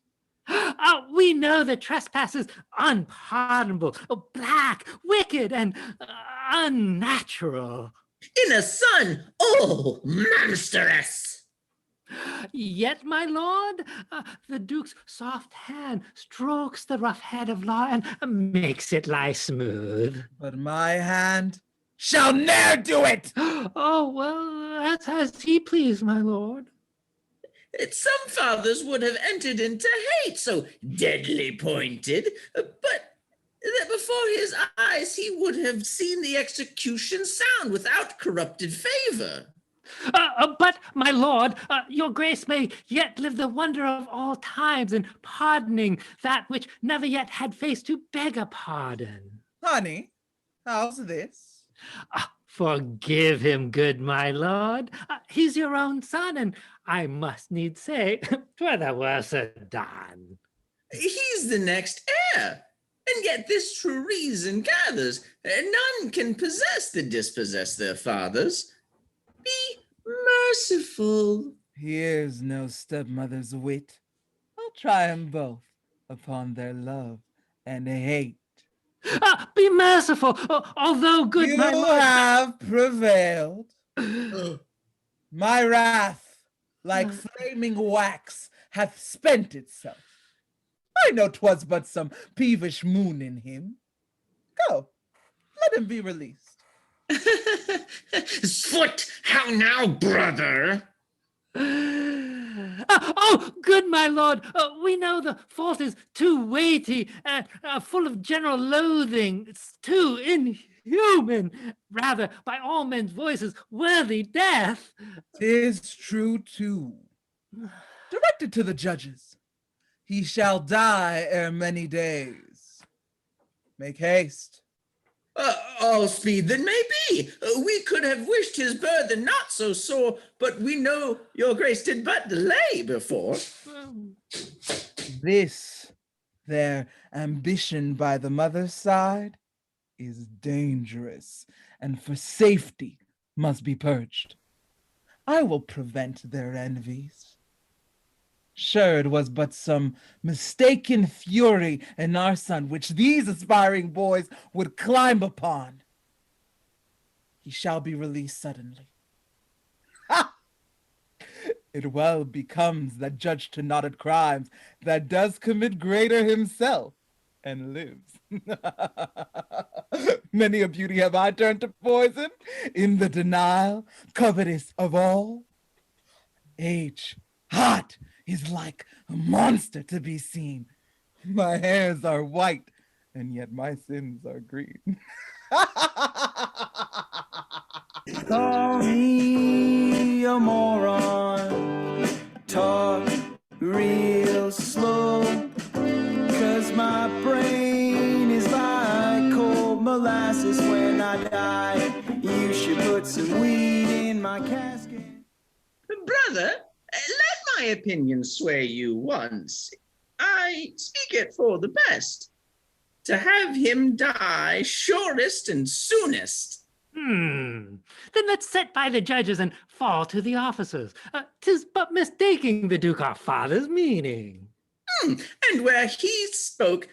We know that trespass is unpardonable, black, wicked, and unnatural. In a son, oh, monstrous! Yet, my lord, the Duke's soft hand strokes the rough head of law and makes it lie smooth. But my hand shall ne'er do it! Oh, well, that's as he please, my lord. Some fathers would have entered into hate so deadly pointed, but that before his eyes he would have seen the execution sound without corrupted favor. But, my lord, your grace may yet live the wonder of all times in pardoning that which never yet had face to beg a pardon. Honey, how's this? Forgive him, good my lord. He's your own son, and I must needs say, 'twere the worse done. He's the next heir. And yet this true reason gathers, none can possess that dispossess their fathers. Be merciful. Here's no stepmother's wit. I'll try 'em both upon their love and hate. Be merciful, although good you my lord. have prevailed. My wrath, like flaming wax, hath spent itself. I know 'twas but some peevish moon in him. Go, let him be released. Foot, how now, brother? Oh, good my lord, we know the fault is too weighty and full of general loathing. It's too inhuman, rather by all men's voices worthy death. 'Tis true too. Directed to the judges. He shall die ere many days. Make haste. All speed that may be. We could have wished his burthen not so sore, but we know your grace did but delay before. This, their ambition by the mother's side, is dangerous, and for safety must be purged. I will prevent their envies. Sure, it was but some mistaken fury in our son which these aspiring boys would climb upon. He shall be released suddenly. Ha! It well becomes that judge to knotted crimes that does commit greater himself and lives. Many a beauty have I turned to poison in the denial, covetous of all. Age, hot, is like a monster to be seen. My hairs are white, and yet my sins are green. Call me a moron. Talk real slow. 'Cause my brain is like cold molasses when I die. You should put some weed in my casket. Brother, let my opinion sway you once. I speak it for the best. To have him die surest and soonest. Then let's set by the judges and fall to the officers. 'Tis but mistaking the Duke our father's meaning. And where he spoke,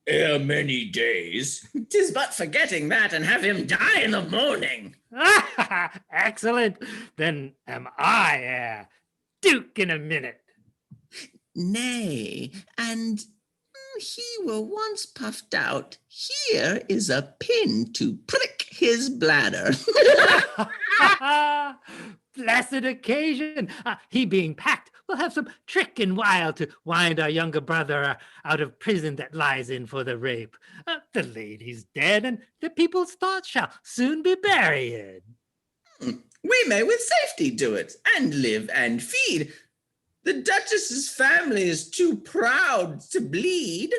ere many days, 'tis but forgetting that and have him die in the morning. Excellent. Then am I heir. Duke in a minute. Nay, and he were once puffed out. Here is a pin to prick his bladder. Blessed occasion. He being packed, we'll have some trick and wile to wind our younger brother out of prison that lies in for the rape. The lady's dead, and the people's thoughts shall soon be buried. We may with safety do it, and live and feed. The Duchess's family is too proud to bleed.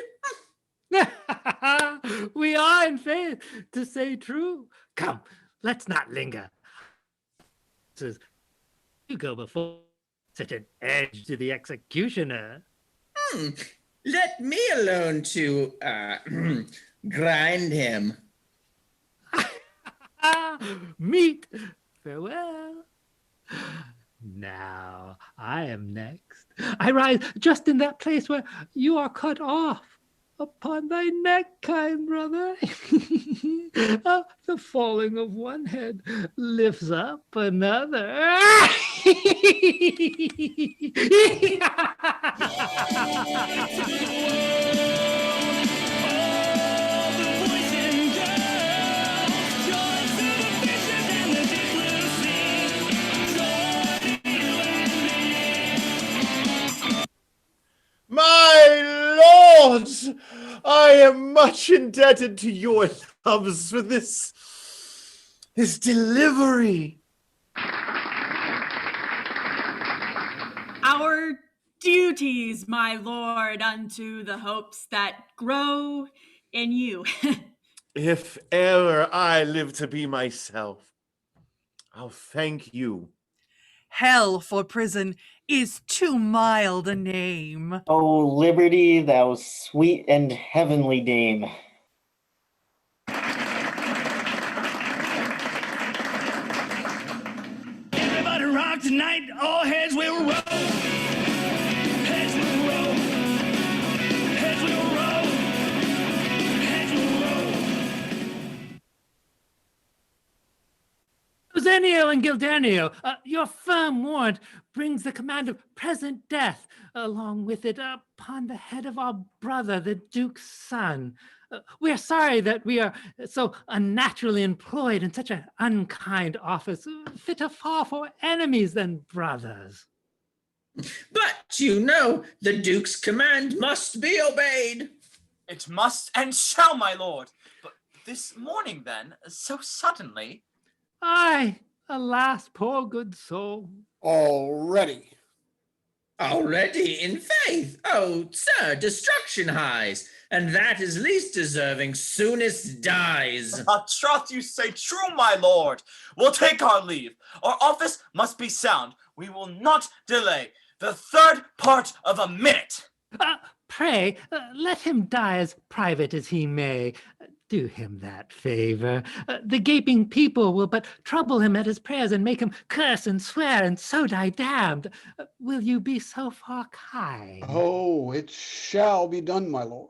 We are in faith, to say true. Come, let's not linger. You go before such an edge to the executioner. Let me alone to grind him. Meet, farewell. Now I am next. I rise just in that place where you are cut off. Upon thy neck, kind brother. The falling of one head lifts up another. My lords, I am much indebted to your loves for this delivery. Our duties, my lord, unto the hopes that grow in you. If ever I live to be myself, I'll thank you. Hell for prison is too mild a name. O liberty, thou sweet and heavenly dame. Everybody rock tonight, all heads will roll. Heads will roll. Heads will roll. Heads will roll. Zenio and Gildenio, your firm warrant brings the command of present death, along with it upon the head of our brother, the Duke's son. We are sorry that we are so unnaturally employed in such an unkind office, fitter far for enemies than brothers. But you know the Duke's command must be obeyed. It must and shall, my lord. But this morning, then, so suddenly. Aye, alas, poor good soul. Already. Already in faith? Oh, sir, destruction highs, and that is least deserving soonest dies. Troth you say true, my lord. We'll take our leave. Our office must be sound. We will not delay the third part of a minute. Pray, let him die as private as he may. Do him that favor. The gaping people will but trouble him at his prayers and make him curse and swear and so die damned. Will you be so far kind? Oh, it shall be done, my lord.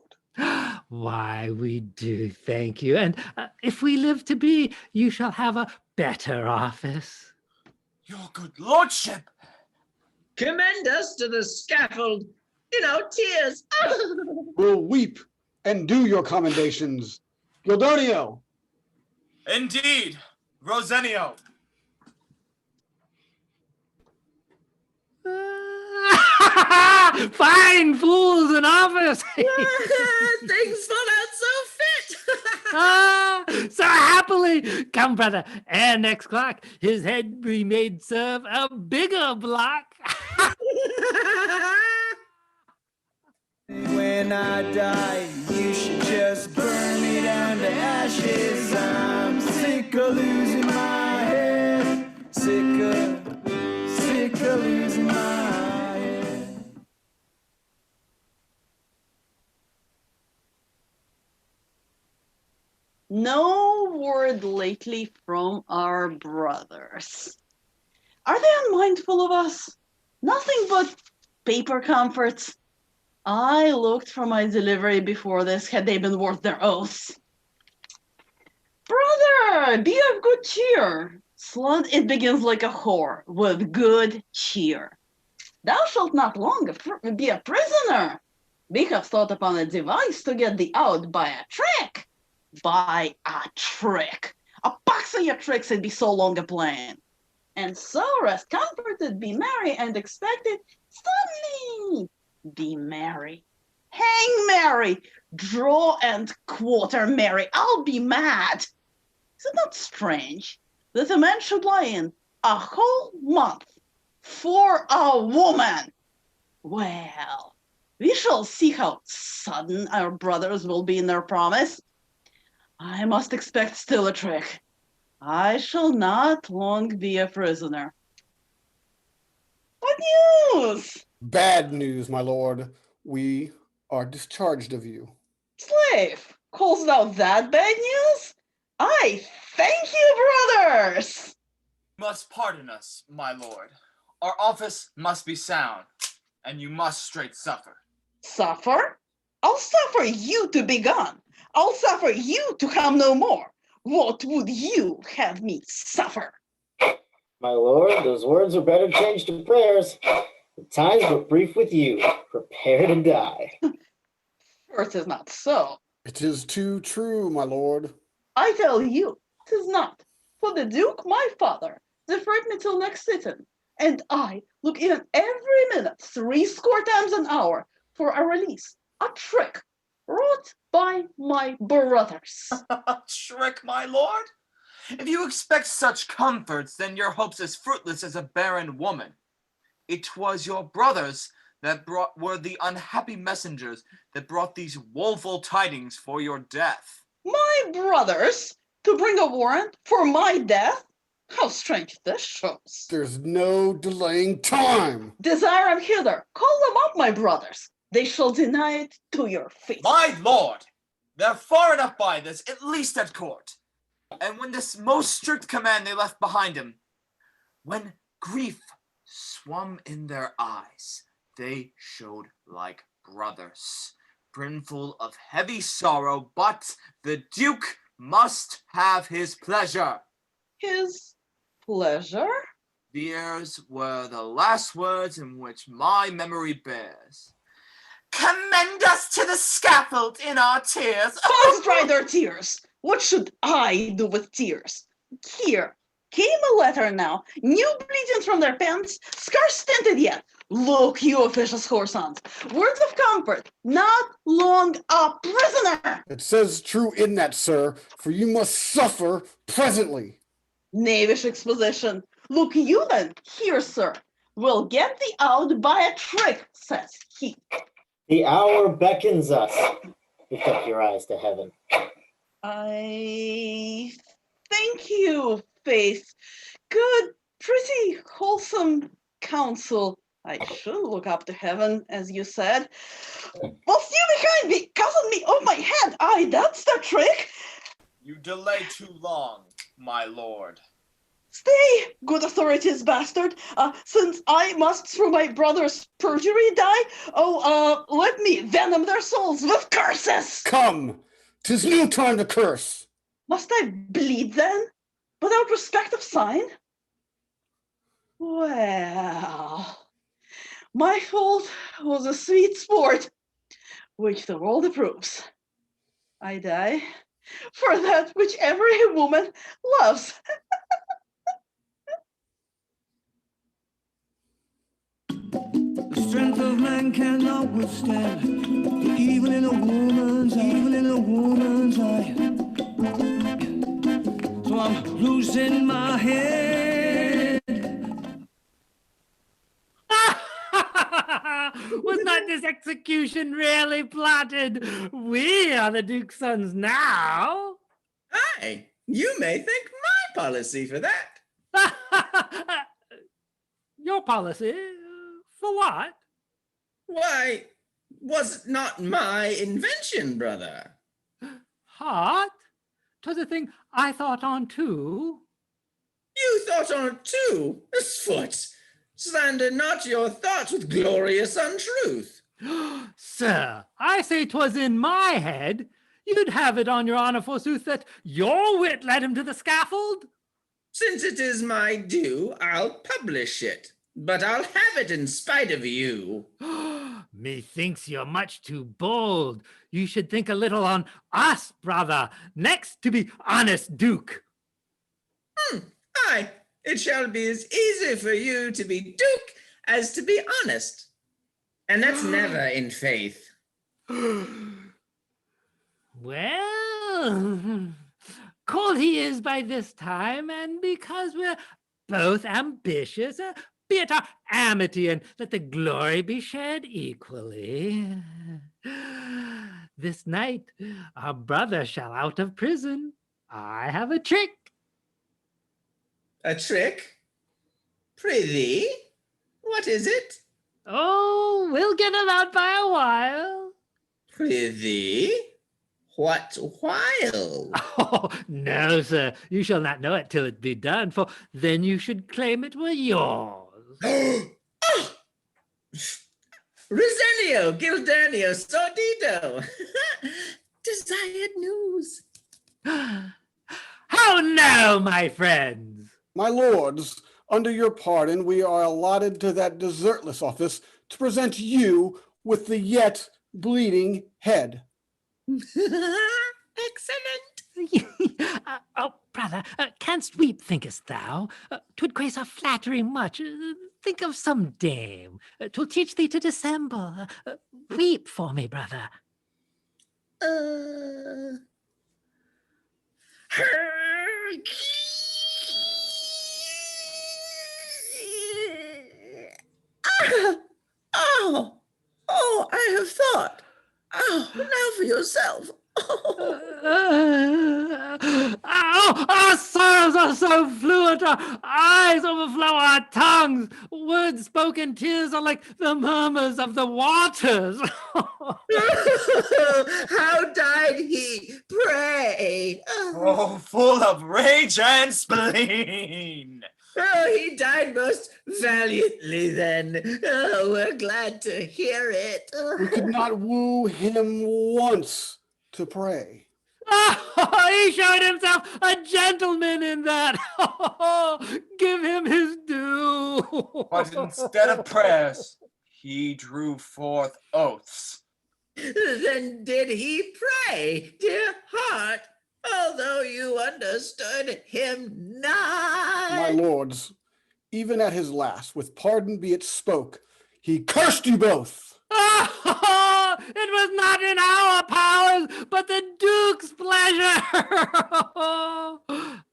Why, we do thank you. And if we live to be, you shall have a better office. Your good lordship. Commend us to the scaffold. Tears. We'll weep and do your commendations. Gildonio. Indeed, Rosenio. Fine fools in office. Things fall out so fit. So happily. Come, brother, ere next clock, his head be made serve a bigger block. When I die, you should just burn me down to ashes. I'm sick of losing my head. Sick of losing my head. No word lately from our brothers. Are they unmindful of us? Nothing but paper comforts. I looked for my delivery before this, had they been worth their oaths. Brother, be of good cheer. Slut, it begins like a whore, with good cheer. Thou shalt not long be a prisoner. We have thought upon a device to get thee out by a trick. By a trick. A box of your tricks it be so long a plan. And so rest comforted, be merry, and expected suddenly be merry. Hang merry, draw and quarter merry. I'll be mad. Is it not strange that a man should lie in a whole month for a woman? Well, we shall see how sudden our brothers will be in their promise. I must expect still a trick. I shall not long be a prisoner. What news? Bad news, my lord. We are discharged of you. Slave, calls thou that bad news? I thank you, brothers! Must pardon us, my lord. Our office must be sound, and you must straight suffer. Suffer? I'll suffer you to be gone. I'll suffer you to come no more. What would you have me suffer? My lord, those words are better changed to prayers. The time's but brief with you. Prepare to die. First is not so. It is too true, my lord. I tell you, 'tis not. For the Duke, my father, deferred me till next sitting, and I look in every minute 70 times an hour for a release, a trick, wrought by my brothers. Trick, my lord? If you expect such comforts, then your hopes as fruitless as a barren woman. It was your brothers that were the unhappy messengers that brought these woeful tidings for your death. My brothers? To bring a warrant for my death? How strange this shows. There's no delaying time. Desire them hither. Call them up, my brothers. They shall deny it to your face. My lord, they're far enough by this, at least at court. And when this most strict command they left behind him, when grief swum in their eyes, they showed like brothers, brimful of heavy sorrow, but the Duke must have his pleasure. His pleasure? These were the last words in which my memory bears. Commend us to the scaffold in our tears. First dry their tears. What should I do with tears? Here came a letter now, new bleedings from their pens, scarce stinted yet. Look, you officious whoresons, words of comfort, not long a prisoner. It says true in that, sir, for you must suffer presently. Knavish exposition. Look you then, here, sir. will get thee out by a trick, says he. The hour beckons us. Lift up your eyes to heaven. I thank you, Faith. Good, pretty wholesome counsel. I should look up to heaven, as you said. Whilst you behind me, cousin me off my head. Aye, that's the trick. You delay too long, my lord. Stay, good authorities, bastard. Since I must through my brother's perjury die, let me venom their souls with curses. Come, 'tis no time to curse. Must I bleed then, without respect of sign? Well, my fault was a sweet sport, which the world approves. I die for that which every woman loves. The strength of man cannot withstand the evil in a woman's eye. So I'm losing my head. Was not this execution really plotted? We are the Duke's sons now. Aye, you may thank my policy for that. Your policy? For what? Why, was it not my invention, brother? What? 'Twas a thing I thought on too. You thought on it too, this foot. Slander not your thoughts with glorious untruth. Sir, I say 'twas in my head. You'd have it on your honor, forsooth, that your wit led him to the scaffold. Since it is my due, I'll publish it. But I'll have it in spite of you. Methinks you're much too bold. You should think a little on us, brother, next to be honest Duke. Aye, it shall be as easy for you to be Duke as to be honest. And that's never in faith. Well, cold he is by this time, and because we're both ambitious, be it our amity, and let the glory be shared equally. This night our brother shall out of prison. I have a trick. A trick? Prithee, what is it? Oh, we'll get him out by a while. Prithee, what while? Oh, no, sir, you shall not know it till it be done, for then you should claim it were yours. Rosenio, Gildanio, Sordito. Desired news. How now, my friends? My lords, under your pardon, we are allotted to that desertless office to present you with the yet bleeding head. Excellent. Oh, brother, canst weep, thinkest thou? 'Twould grace our flattery much. Think of some dame. 'Twill teach thee to dissemble. Weep for me, brother. Oh, I have thought. Oh, now for yourself. Our sorrows are so fluent, our eyes overflow our tongues. Words spoken, tears are like the murmurs of the waters. How died he? Pray. Oh, full of rage and spleen. Oh, he died most valiantly then. Oh, we're glad to hear it. We could not woo him once to pray. He showed himself a gentleman in that. Give him his due. But instead of prayers, he drew forth oaths. Then did he pray, dear heart, although you understood him not? My lords, even at his last, with pardon be it spoke, he cursed you both. It was not in our powers, but the Duke's pleasure.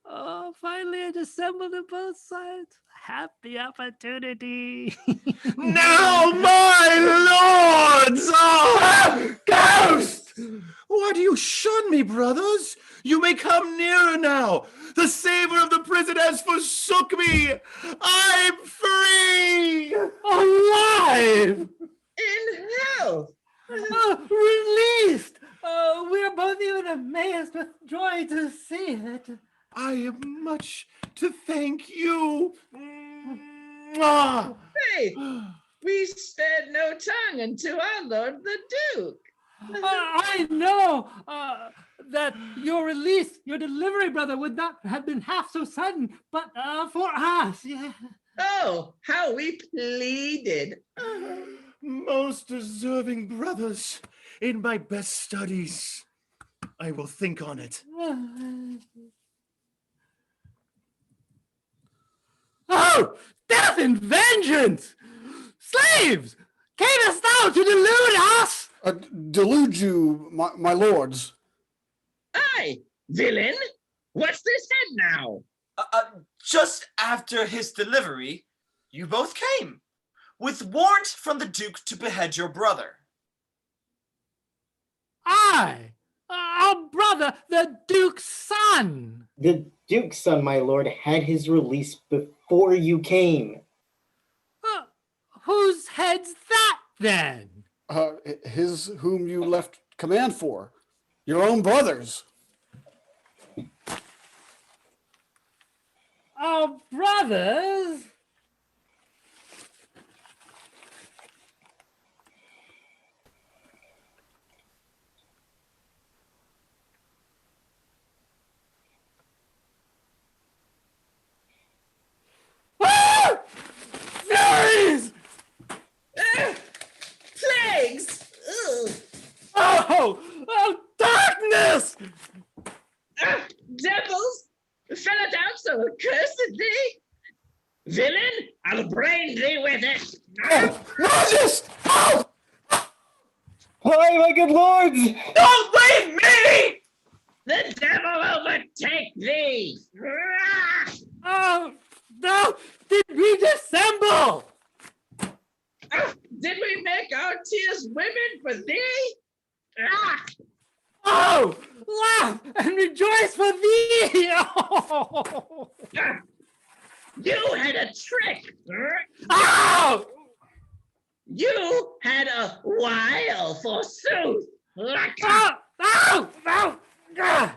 Oh, finally a descent. assembled on both sides. Happy opportunity. Now, my lords! Oh, ghost! Why do you shun me, brothers? You may come nearer now. The savior of the prison has forsook me. I'm free! Alive! In health! Released! We're both even amazed with joy to see it. I have much to thank you. Mwah. Hey, we spared no tongue unto our lord the Duke. I know that your release, your delivery, brother, would not have been half so sudden, but for us, yeah. Oh, how we pleaded. Most deserving brothers, in my best studies, I will think on it. Oh, death and vengeance! Slaves! Camest thou to delude us? Delude you, my lords. Aye, villain! What's this head now? Just after his delivery, you both came, with warrant from the Duke to behead your brother. I, our brother, the Duke's son. The Duke's son, my lord, had his release before you came. Whose head's that, then? His whom you left command for. Your own brothers. Our brothers? Furies! Plagues! Ugh. Oh, darkness! Devils! Fell down so accursed thee! Villain, I'll brain thee with it! Rogers! Oh! Hi, my good lords! Don't leave me! The devil overtake thee! Oh, no! Did we dissemble? Did we make our tears women for thee? Oh, laugh and rejoice for thee! Oh. You had a trick! Oh! You had a wile, forsooth! Oh! Oh! Oh! Oh!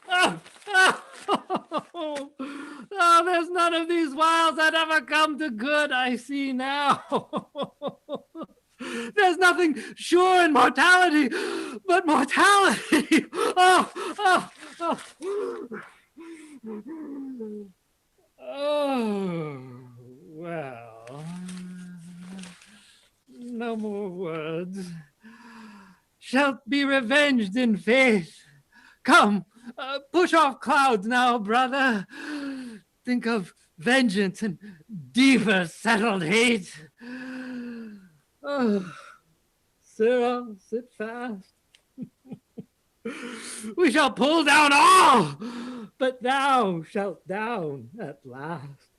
Oh! Oh, there's none of these wiles that ever come to good, I see now. There's nothing sure in mortality but mortality. Oh, oh, oh. Oh, well, no more words. Shalt be revenged in faith. Come, push off clouds now, brother. Think of vengeance and deeper settled hate. Oh, Cyril, sit fast. We shall pull down all, but thou shalt down at last.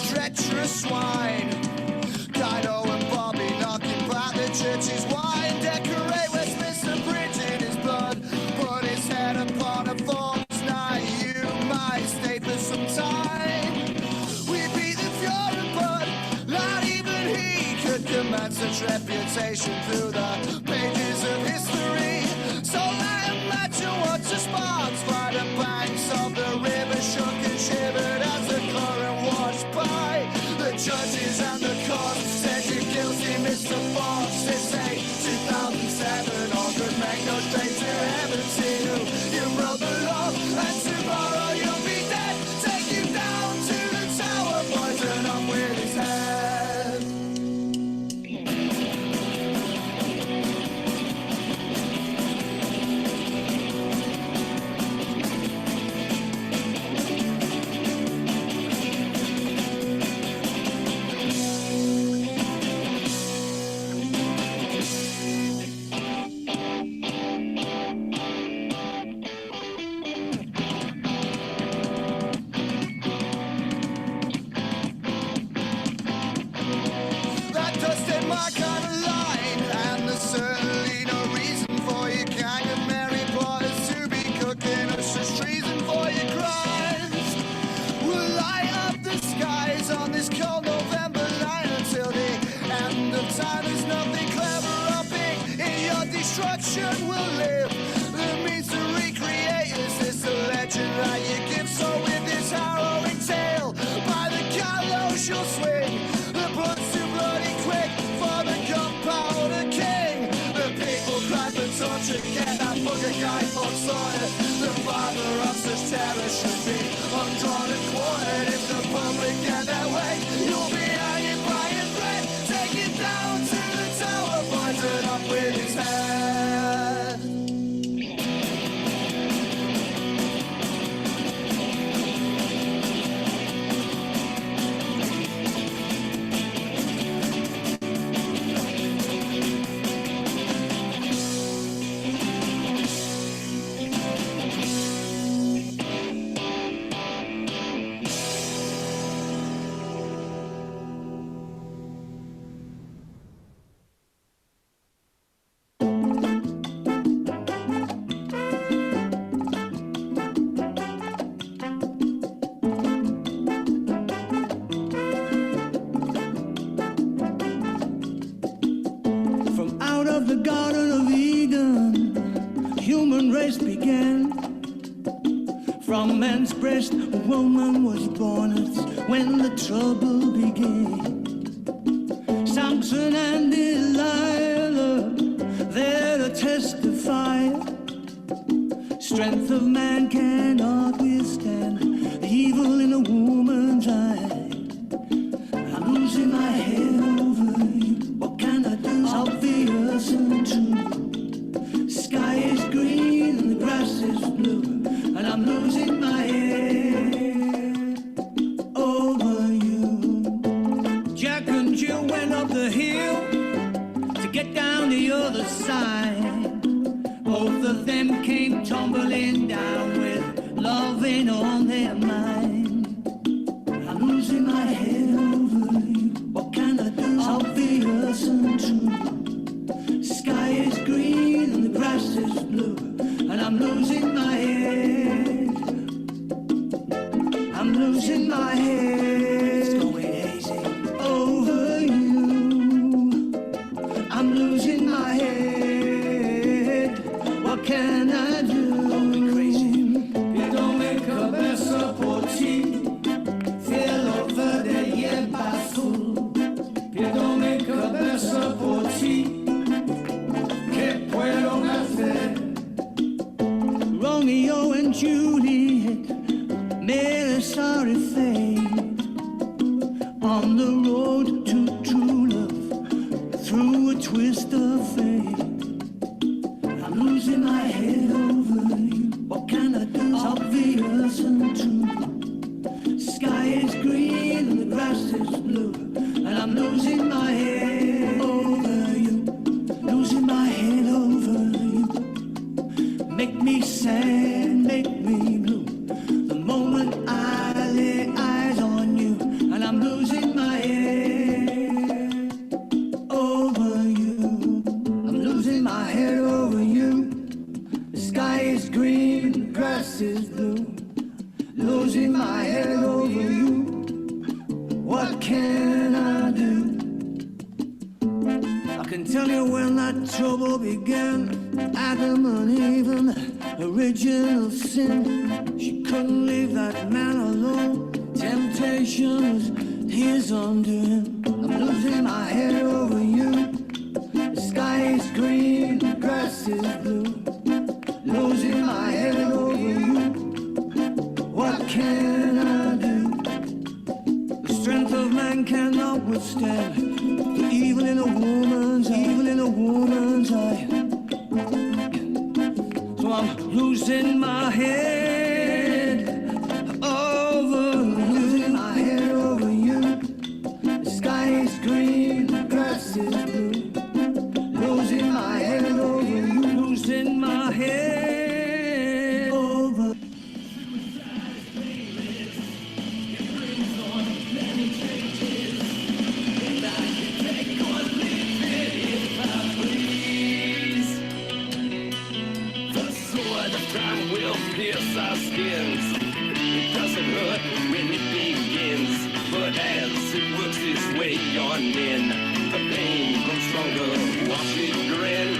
Treacherous swine, Dido and Bobby knocking back the church's wine, decorate Westminster Bridge in his blood, put his head upon a false night. You might stay for some time. We beat the fury, but not even he could command such reputation through the pages of history. So I imagine what the sparks by the banks of the river shook and shivered as the current washed by. The judges and the courts said you're guilty, Mr. Fox. They say 2007, all good men go straight to heaven. See you broke the law, and tomorrow you'll be dead. Take you down to the tower, poison up with his head. destruction will live. The means to recreate is this a legend that you give? So with this harrowing tale, by the gallows you'll swing. The blood's too bloody quick for the gunpowder king. The people cry for torture, get that bugger guy for sorted. The father of such terror should be undrawn and quartered. If the public get their way, you'll be hanging by a thread. Take it down to the tower, pointed up with his head. The Garden of Eden, human race began. From man's breast, a woman was born. It's when the trouble began. Samson and Delilah, there to testify. Strength of man cannot withstand the evil in a woman's eye. I'm losing my head over you. What can I do? Obvious and true. Sky is green and the grass is blue, and I'm losing my head over you. Jack and Jill went up the hill to get down the other side. Both of them came tumbling down with loving on their mind. I'm losing my head over you. What can I do? Obvious and true. Sky is green and the grass is blue, and I'm losing my head. I'm losing my head. It's going hazy over you. I'm losing my head. What can I do? Don't be crazy. You don't make a best supporting. Feel over the year basso. You don't make a best supporting. Romeo and Juliet made a sorry fate on the road to true love through a twist of fate. I'm losing my head over you. What can I do? It's obvious and true. Sky is green and the grass is blue, and I'm losing my head over you. Losing my head over you. Make me sad, make me blue. The moment I lay eyes on you, and I'm losing my head over you. I'm losing my head over you. The sky is green, the grass is blue. Losing my head over you. What can I do? I can tell you when that trouble began. Adam and Eve, the original sin. She couldn't leave that man alone. Temptation was his undoing. I'm losing my head over you. The sky is green, the grass is blue. Losing my head over you. What can I do? The strength of man cannot withstand the evil in a woman's eye. So I'm losing my head over you. Losing my head over you. The sky is green, the grass is blue. Losing my head over you. Losing my head over. Pierce our skins. It doesn't hurt when it begins, but as it works its way on in, the pain grows stronger. Watch it grin.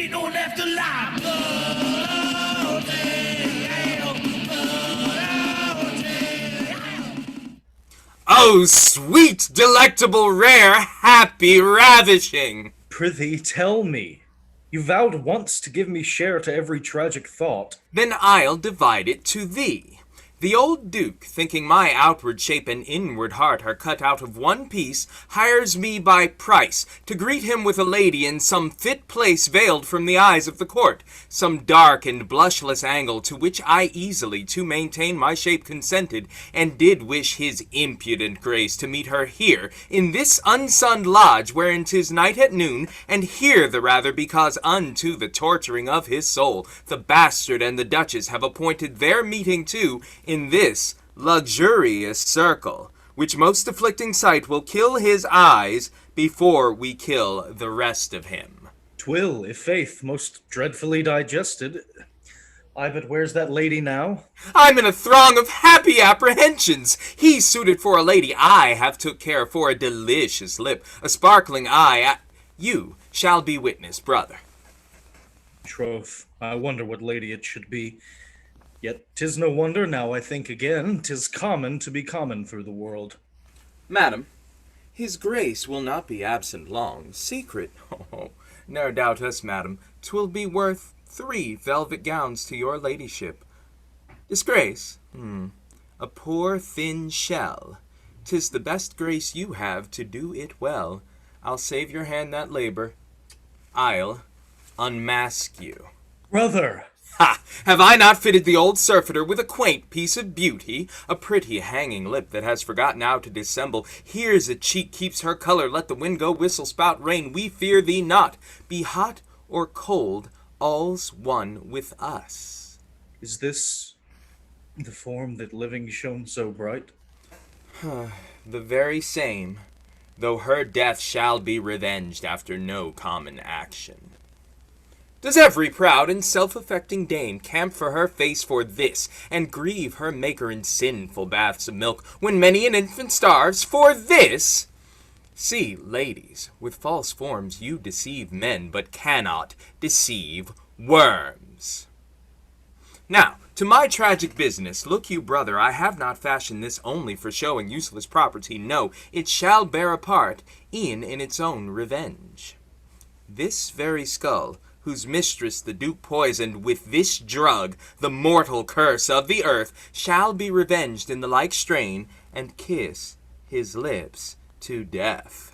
be no left alive. Oh, sweet, delectable, rare, happy, ravishing! Prithee, tell me. You vowed once to give me share to every tragic thought. Then I'll divide it to thee. The old Duke, thinking my outward shape and inward heart are cut out of one piece, hires me by price to greet him with a lady in some fit place veiled from the eyes of the court, some dark and blushless angle to which I easily to maintain my shape consented, and did wish his impudent grace to meet her here, in this unsunned lodge wherein 'tis night at noon, and here the rather because unto the torturing of his soul the bastard and the duchess have appointed their meeting too, in this luxurious circle, which most afflicting sight will kill his eyes before we kill the rest of him. 'Twill, if faith, most dreadfully digested. Ay, but where's that lady now? I'm in a throng of happy apprehensions. He suited for a lady, I have took care for a delicious lip, a sparkling eye. You shall be witness, brother. Troth, I wonder what lady it should be. Yet 'tis no wonder, now I think again, 'tis common to be common through the world. Madam, his grace will not be absent long. Secret, oh, ne'er doubt us, madam, 'twill be worth 3 velvet gowns to your ladyship. Disgrace? A poor thin shell. 'Tis the best grace you have to do it well. I'll save your hand that labor. I'll unmask you. Brother! Ha! Have I not fitted the old surfeiter with a quaint piece of beauty? A pretty hanging lip that has forgotten how to dissemble. Here's a cheek keeps her color. Let the wind go, whistle, spout, rain. We fear thee not. Be hot or cold, all's one with us. Is this the form that living shone so bright? The very same, though her death shall be revenged after no common action. Does every proud and self-affecting dame camp for her face for this, and grieve her maker in sinful baths of milk, when many an infant starves for this? See, ladies, with false forms you deceive men, but cannot deceive worms. Now, to my tragic business. Look you, brother, I have not fashioned this only for showing useless property. No, it shall bear a part in its own revenge. This very skull, whose mistress the Duke poisoned with this drug, the mortal curse of the earth, shall be revenged in the like strain, and kiss his lips to death.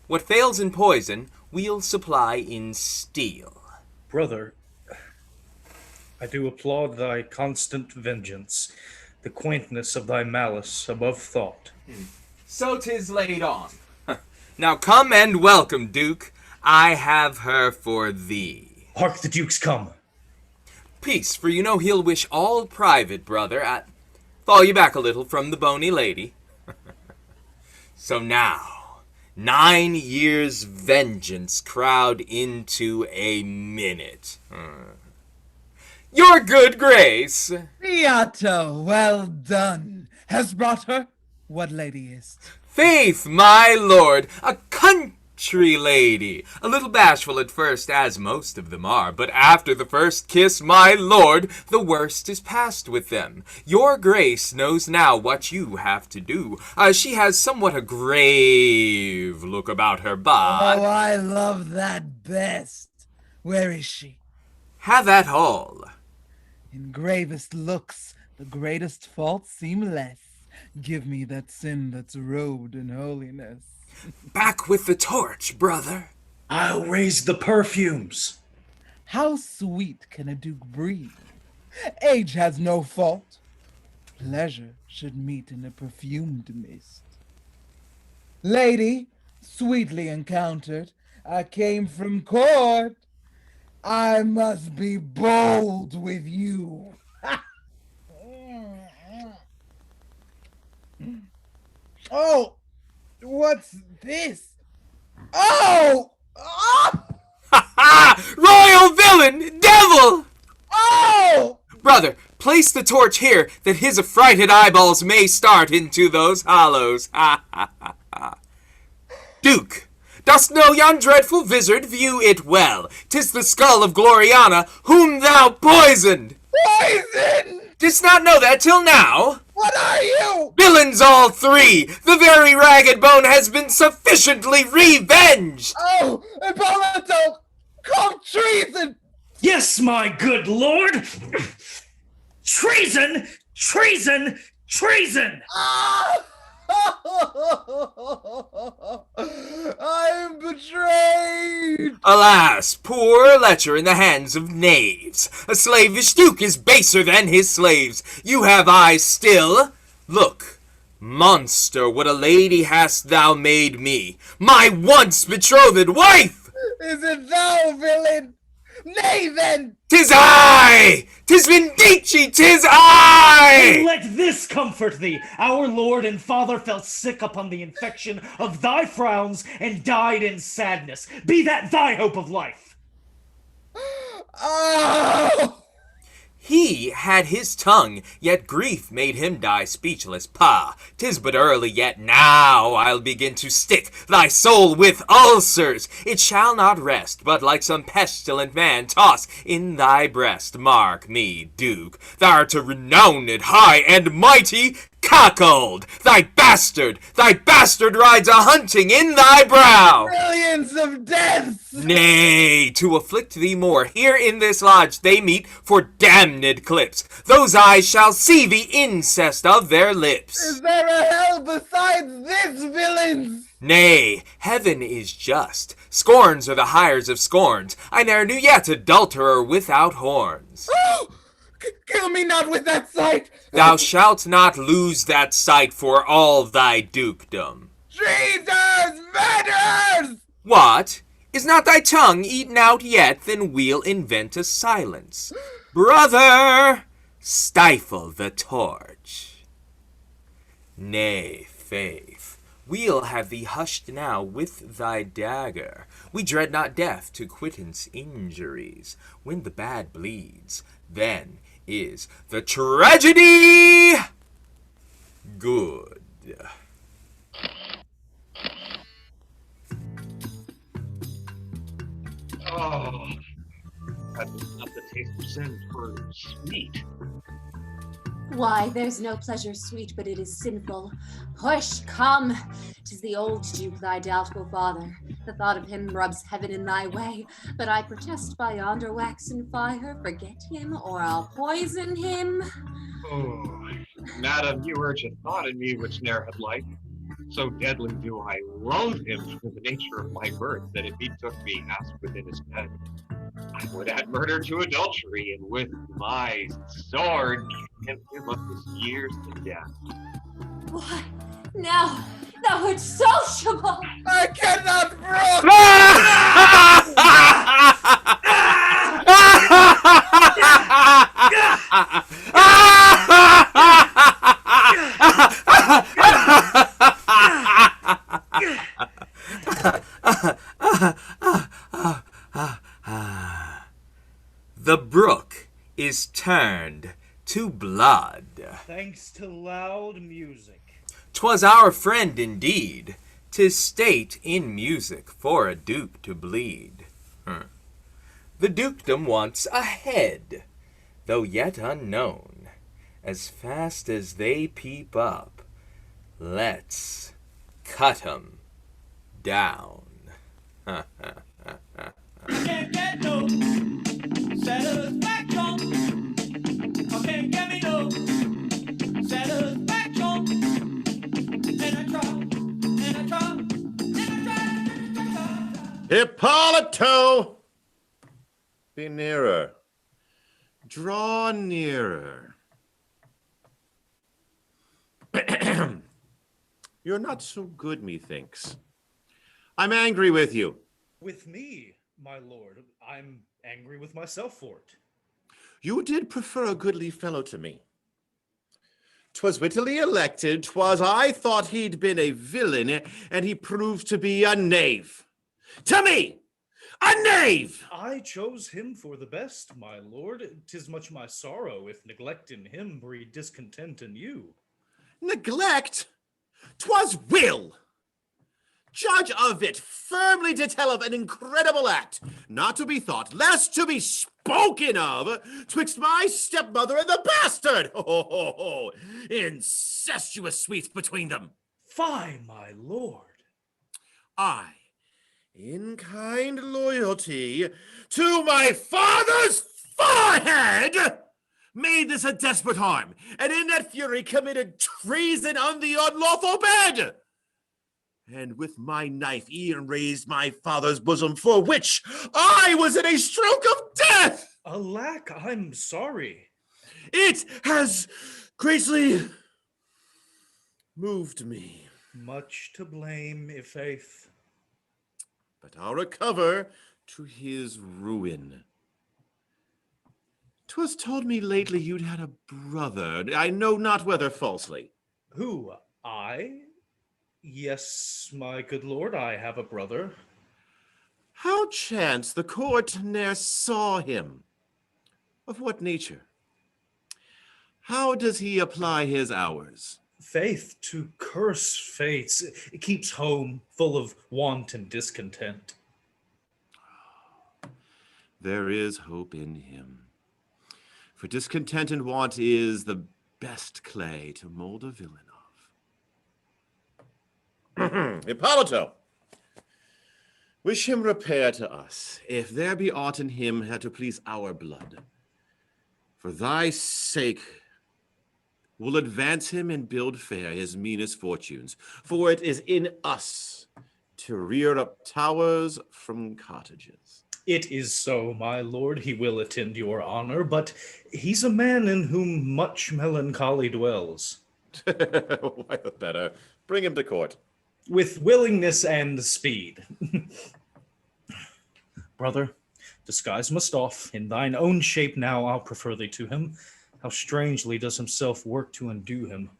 What fails in poison, we'll supply in steel. Brother, I do applaud thy constant vengeance, the quaintness of thy malice above thought. So 'tis laid on. Now come and welcome, Duke. I have her for thee. Hark, the Duke's come. Peace, for you know he'll wish all private, brother. Fall you back a little from the bony lady. So now, 9 years' vengeance crowd into a minute. Your good grace. Beato, well done. Has brought her? What lady is? Faith, my lord, a country lady. A little bashful at first, as most of them are, but after the first kiss, my lord, the worst is past with them. Your grace knows now what you have to do. She has somewhat a grave look about her, but... Oh, I love that best. Where is she? Have at all. In gravest looks, the greatest faults seem less. Give me that sin that's robed in holiness. Back with the torch, brother. I'll raise the perfumes. How sweet can a duke breathe? Age has no fault. Pleasure should meet in a perfumed mist. Lady, sweetly encountered, I came from court. I must be bold with you. Oh, what's this? Oh! Ha ha! Royal villain! Devil! Oh! Brother, place the torch here, that his affrighted eyeballs may start into those hollows. Ha ha ha ha. Duke, Dost know yon dreadful vizard? View it well. 'Tis the skull of Gloriana, whom thou poisoned. Poison! Didst not know that till now? What are you? Villains all three! The very ragged bone has been sufficiently revenged! Oh, Hippolyto! Call treason! Yes, my good lord! Treason! Treason! Treason! I'm betrayed! Alas, poor lecher in the hands of knaves. A slavish duke is baser than his slaves. You have eyes still. Look, monster, what a lady hast thou made me, my once betrothed wife! Is it thou, villain? Nay, then! 'Tis I! 'Tis Vindici! 'Tis I! And let this comfort thee. Our lord and father fell sick upon the infection of thy frowns and died in sadness. Be that thy hope of life. Oh! He had his tongue, yet grief made him die speechless. Pah, 'tis but early yet. Now I'll begin to stick thy soul with ulcers. It shall not rest, but like some pestilent man toss in thy breast. Mark me, Duke, thou'rt a renowned, high, and mighty cuckold. Thy bastard rides a hunting in thy brow. Millions of deaths! Nay, to afflict thee more, here in this lodge they meet for damned clips. Those eyes shall see the incest of their lips. Is there a hell besides this, villains? Nay, heaven is just. Scorns are the hires of scorns. I ne'er knew yet adulterer without horns. Oh! Kill me not with that sight! Thou shalt not lose that sight for all thy dukedom. Traitors! Murderers! What? Is not thy tongue eaten out yet? Then we'll invent a silence. Brother, stifle the torch. Nay, faith, we'll have thee hushed now with thy dagger. We dread not death to quittance injuries. When the bad bleeds, then is the tragedy good. Oh, that was not the taste of sin for sweet. Why, there's no pleasure sweet, but it is sinful. Hush, come! 'Tis the old Duke, thy doubtful father. The thought of him rubs heaven in thy way. But I protest by yonder waxen fire, forget him, or I'll poison him. Oh, madam, you urge a thought in me which ne'er had life. So deadly do I loathe him for the nature of my birth, that if he took me asked within his bed, I would add murder to adultery, and with my sword condemn him of his years to death. Why, now, thou art sociable! I cannot brook! The brook is turned to blood. Thanks to loud music. 'Twas our friend indeed. 'Tis state in music for a duke to bleed. The dukedom wants a head, though yet unknown. As fast as they peep up, let's cut 'em down. Can't get no satisfaction. I can't get me no satisfaction. And I try, and I try, and I try. Hippolyto! Be nearer. Draw nearer. You're not so good, methinks. I'm angry with you. With me, my lord, I'm angry with myself for it. You did prefer a goodly fellow to me. 'Twas wittily elected, 'twas I thought he'd been a villain, and he proved to be a knave. To me! A knave! I chose him for the best, my lord. 'Tis much my sorrow if neglect in him breed discontent in you. Neglect? 'Twas will! judge of it, firmly to tell of an incredible act, not to be thought, less to be spoken of, twixt my stepmother and the bastard. Incestuous sweets between them. Fie, my lord. I, in kind loyalty to my father's forehead, made this a desperate harm, and in that fury committed treason on the unlawful bed. And with my knife e'en raised my father's bosom, for which I was in a stroke of death. Alack, I'm sorry. It has greatly moved me. Much to blame, i' faith. But I'll recover to his ruin. 'Twas told me lately you'd had a brother, I know not whether falsely. Who, I? Yes, my good lord, I have a brother. How chance the court ne'er saw him? Of what nature? How does he apply his hours? Faith, to curse fates, it keeps home full of want and discontent. There is hope in him. For discontent and want is the best clay to mold a villain of. Hippolito, wish him repair to us, if there be aught in him had to please our blood. For thy sake, we'll advance him and build fair his meanest fortunes, for it is in us to rear up towers from cottages. It is so, my lord, he will attend your honor, but he's a man in whom much melancholy dwells. Why the better. Bring him to court. With willingness and speed. Brother, disguise must off. In thine own shape now I'll prefer thee to him. How strangely does himself work to undo him.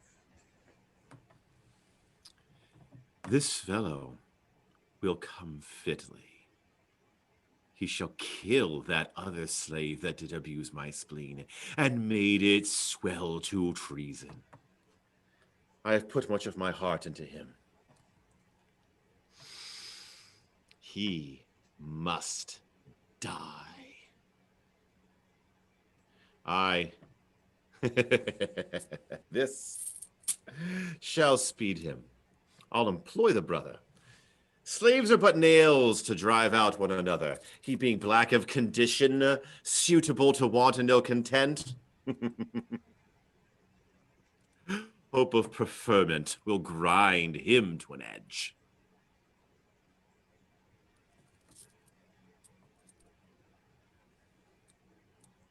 This fellow will come fitly. He shall kill that other slave that did abuse my spleen, and made it swell to treason. I have put much of my heart into him. He must die. This shall speed him. I'll employ the brother. Slaves are but nails to drive out one another. He being black of condition, suitable to want and ill content. Hope of preferment will grind him to an edge.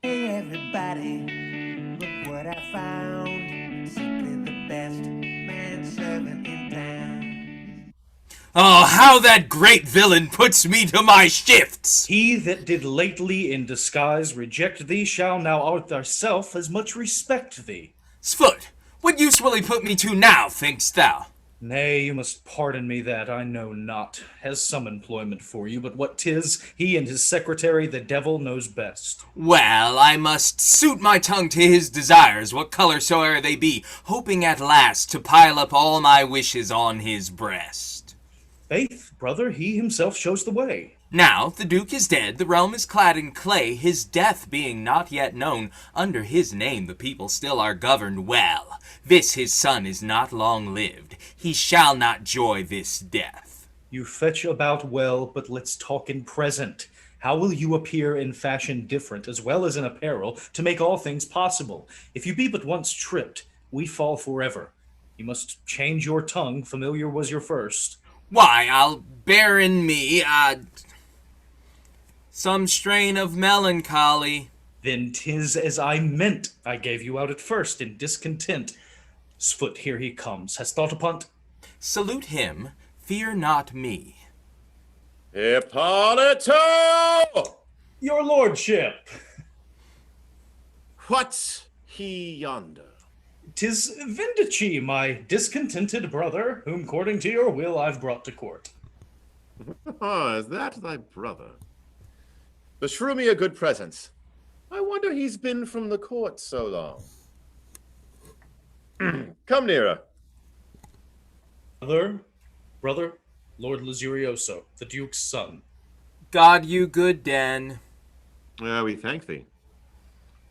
Hey everybody, look what I found. Simply the best manservant in town. Oh, how that great villain puts me to my shifts! He that did lately in disguise reject thee shall now out thyself as much respect thee. Sfoot, what use will he put me to now, think'st thou? Nay, you must pardon me that, I know not. Has some employment for you, but what 'tis, he and his secretary, the devil, knows best. Well, I must suit my tongue to his desires, what colour soe'er they be, hoping at last to pile up all my wishes on his breast. Faith, brother, he himself shows the way. Now the Duke is dead, the realm is clad in clay, his death being not yet known, under his name the people still are governed well. This his son is not long lived, he shall not joy this death. You fetch about well, but let's talk in present. How will you appear in fashion different, as well as in apparel, to make all things possible? If you be but once tripped, we fall forever. You must change your tongue, familiar was your first. Why, I'll bear in me, some strain of melancholy. Then 'tis as I meant. I gave you out at first in discontent. Sfoot, here he comes. Hast thought upon't? Salute him, fear not me. Hippolito! Your lordship! What's he yonder? 'Tis Vindici, my discontented brother, whom according to your will I've brought to court. Oh, is that thy brother? Beshrew me a good presence. I wonder he's been from the court so long. Come nearer. Brother, Lord Lasurioso, the Duke's son. God you good den. We thank thee.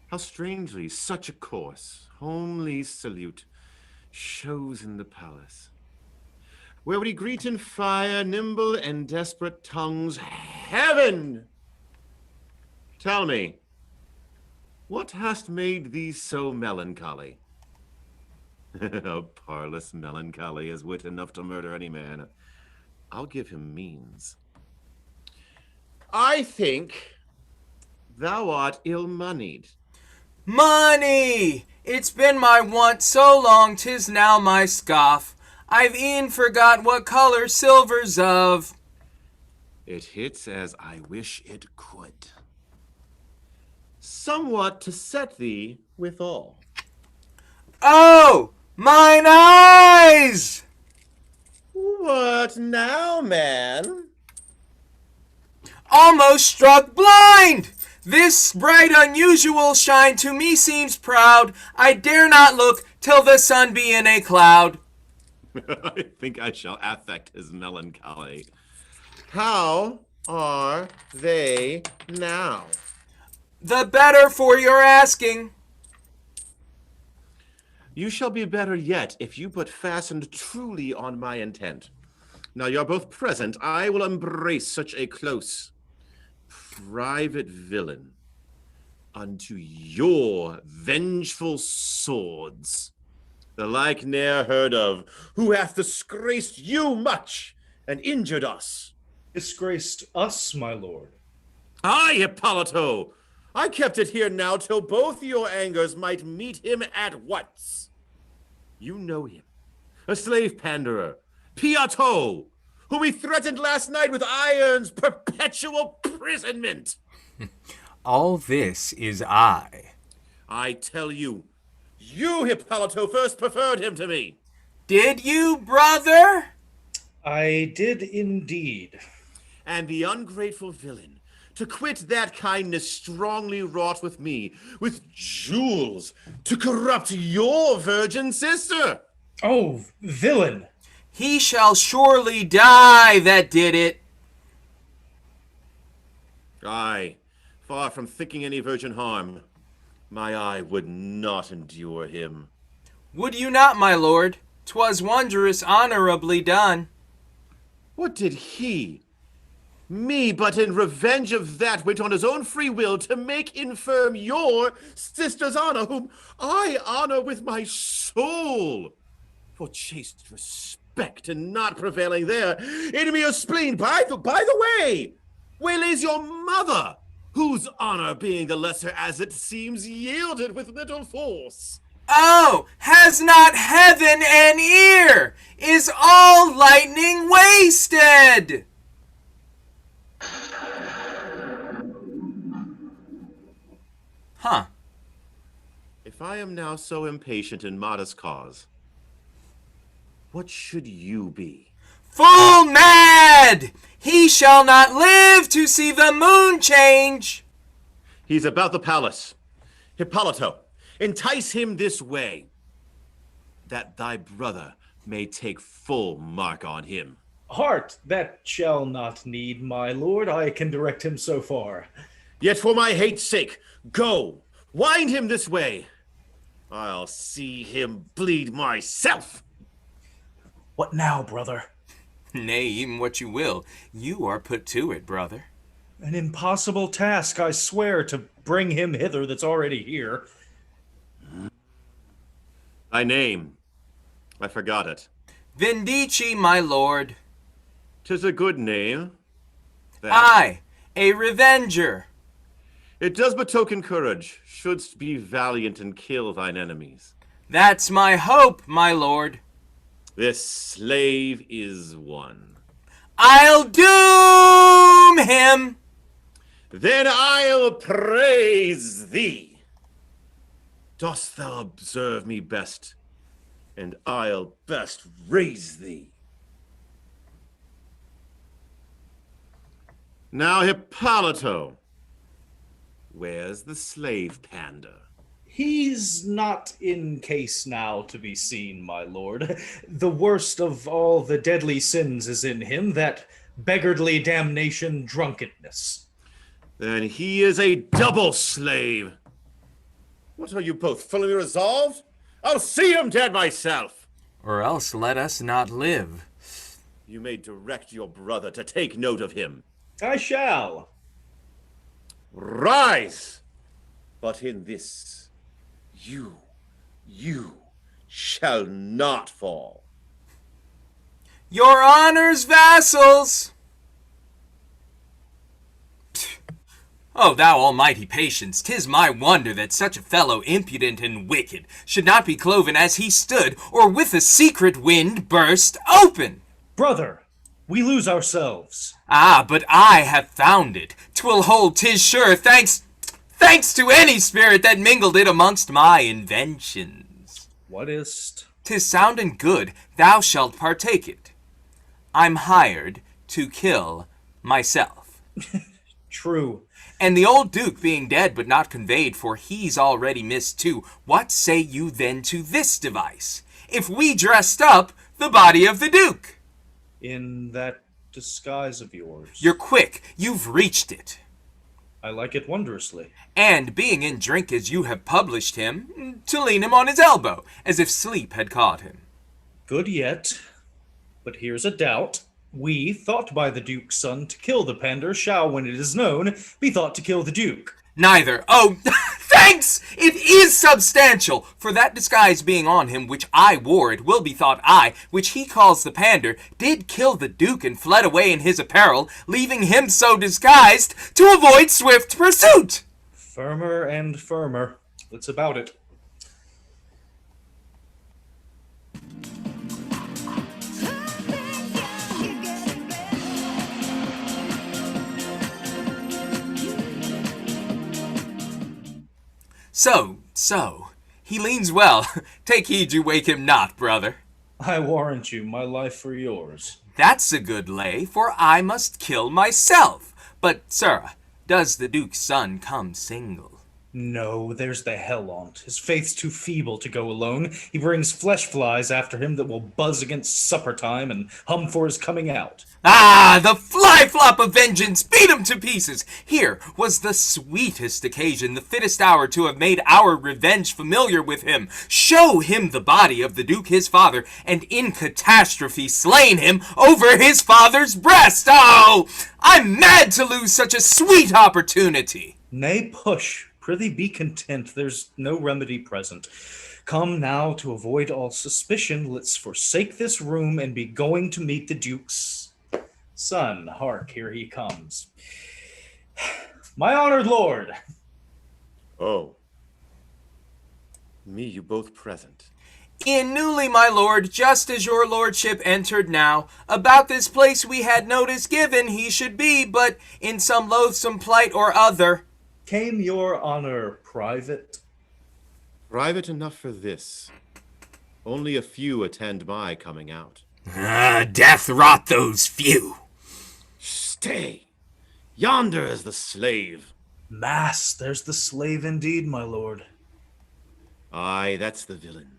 How strangely such a course, homely salute, shows in the palace, where we greet in fire nimble and desperate tongues. Heaven! Tell me, what hast made thee so melancholy? A parlous melancholy is wit enough to murder any man. I'll give him means. I think thou art ill-moneyed. Money! It's been my want so long, 'tis now my scoff. I've e'en forgot what color silver's of. It hits as I wish it could. Somewhat to set thee withal. Oh, mine eyes! What now, man? Almost struck blind! This bright unusual shine to me seems proud. I dare not look till the sun be in a cloud. I think I shall affect his melancholy. How are they now? The better for your asking. You shall be better yet if you but fastened truly on my intent. Now you're both present, I will embrace such a close private villain unto your vengeful swords, the like ne'er heard of, who hath disgraced you much and injured us. Disgraced us, my lord. Aye, Hippolito, I kept it here now till both your angers might meet him at once. You know him, a slave panderer, Piato, whom we threatened last night with iron's perpetual imprisonment. All this is I. I tell you, you, Hippolito, first preferred him to me. Did you, brother? I did indeed. And the ungrateful villain, to quit that kindness strongly wrought with me, with jewels, to corrupt your virgin sister. Oh, villain! He shall surely die that did it. Aye, far from thinking any virgin harm, my eye would not endure him. Would you not, my lord? 'Twas wondrous honorably done. What did he, me, but in revenge of that, went on his own free will to make infirm your sister's honor, whom I honor with my soul, for chaste respect and not prevailing there in mere spleen. By the way, where lays your mother, whose honor being the lesser as it seems yielded with little force? Oh, has not heaven an ear? Is all lightning wasted? Huh. If I am now so impatient in modest cause, what should you be? Full mad! He shall not live to see the moon change. He's about the palace. Hippolito, entice him this way, that thy brother may take full mark on him. Heart, that shall not need, my lord. I can direct him so far. Yet for my hate's sake, go, wind him this way. I'll see him bleed myself. What now, brother? Nay, even what you will, you are put to it, brother. An impossible task, I swear, to bring him hither that's already here. Thy name, I forgot it. Vindici, my lord. 'Tis a good name. That. Aye, a revenger. It does betoken courage, shouldst be valiant and kill thine enemies. That's my hope, my lord. This slave is one. I'll doom him. Then I'll praise thee. Dost thou observe me best, and I'll best raise thee. Now, Hippolito, where's the slave pander? He's not in case now to be seen, my lord. The worst of all the deadly sins is in him, that beggarly damnation drunkenness. Then he is a double slave. What are you both, fully resolved? I'll see him dead myself. Or else let us not live. You may direct your brother to take note of him. I shall. Rise! But in this, you shall not fall. Your honor's vassals! Oh, thou almighty patience, 'tis my wonder that such a fellow impudent and wicked should not be cloven as he stood, or with a secret wind burst open. Brother, we lose ourselves. Ah, but I have found it. 'Twill hold, 'tis sure, thanks to any spirit that mingled it amongst my inventions. What is't? 'Tis sound and good, thou shalt partake it. I'm hired to kill myself. True. And the old Duke being dead but not conveyed, for he's already missed too, what say you then to this device? If we dressed up the body of the Duke? In that disguise of yours. You're quick, you've reached it. I like it wondrously. And being in drink as you have published him, to lean him on his elbow, as if sleep had caught him. Good yet. But here's a doubt. We, thought by the Duke's son to kill the pander, shall, when it is known, be thought to kill the Duke. Neither. Oh, thanks! It is substantial! For that disguise being on him, which I wore, it will be thought I, which he calls the pander, did kill the Duke and fled away in his apparel, leaving him so disguised to avoid swift pursuit. Firmer and firmer. It's about it. So, he leans well. Take heed you wake him not, brother. I warrant you, my life for yours. That's a good lay, for I must kill myself. But, sirrah, does the Duke's son come single? No, there's the hell on't. His faith's too feeble to go alone. He brings flesh flies after him that will buzz against supper time and hum for his coming out. Ah, the fly flop of vengeance! Beat him to pieces! Here was the sweetest occasion, the fittest hour to have made our revenge familiar with him. Show him the body of the Duke his father, and in catastrophe slain him over his father's breast! Oh, I'm mad to lose such a sweet opportunity! Nay, push. Prithee be content, there's no remedy present. Come now, to avoid all suspicion, let's forsake this room and be going to meet the Duke's son. Hark, here he comes. My honored lord! Oh. Me, you both present. In newly, my lord, just as your lordship entered now, about this place we had notice given he should be, but in some loathsome plight or other. Came your honor private? Private enough for this. Only a few attend my coming out. Death rot those few. Stay! Yonder is the slave. Mass, there's the slave indeed, my lord. Aye, that's the villain.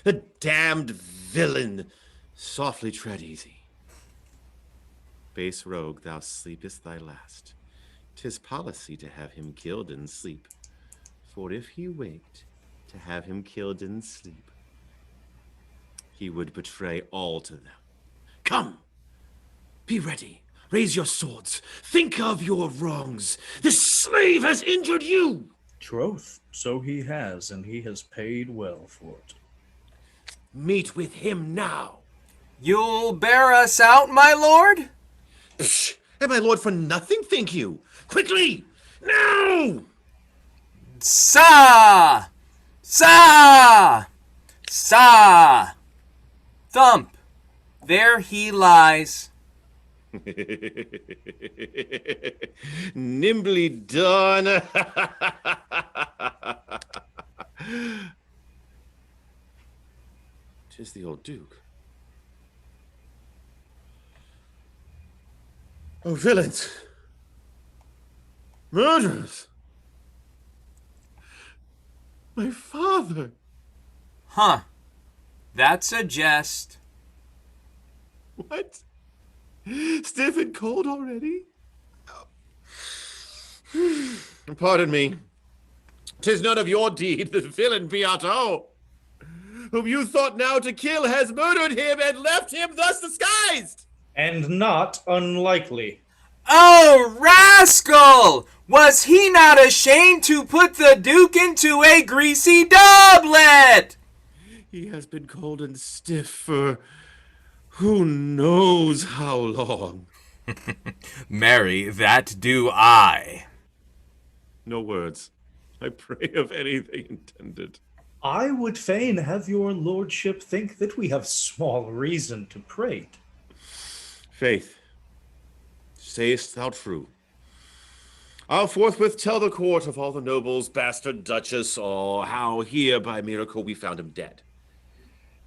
The damned villain. Softly tread easy. Base rogue, thou sleepest thy last. 'Tis policy to have him killed in sleep. For if he waked to have him killed in sleep, he would betray all to them. Come! Be ready. Raise your swords. Think of your wrongs. This slave has injured you! Troth, so he has, and he has paid well for it. Meet with him now. You'll bear us out, my lord? Psh, and my lord for nothing, think you? Quickly! Now! Sa! Sa! Sa! Thump! There he lies. Nimbly done. 'Tis the old Duke. Oh, villains! Murderers! My father! Huh. That's a jest. What? Stiff and cold already? Pardon me. 'Tis none of your deed, the villain Beato, whom you thought now to kill, has murdered him and left him thus disguised. And not unlikely. Oh, rascal! Was he not ashamed to put the Duke into a greasy doublet? He has been cold and stiff for who knows how long. Marry, that do I. No words, I pray, of anything intended. I would fain have your lordship think that we have small reason to prate. Faith, sayest thou true? I'll forthwith tell the court of all the nobles, bastard duchess, or how here by miracle we found him dead.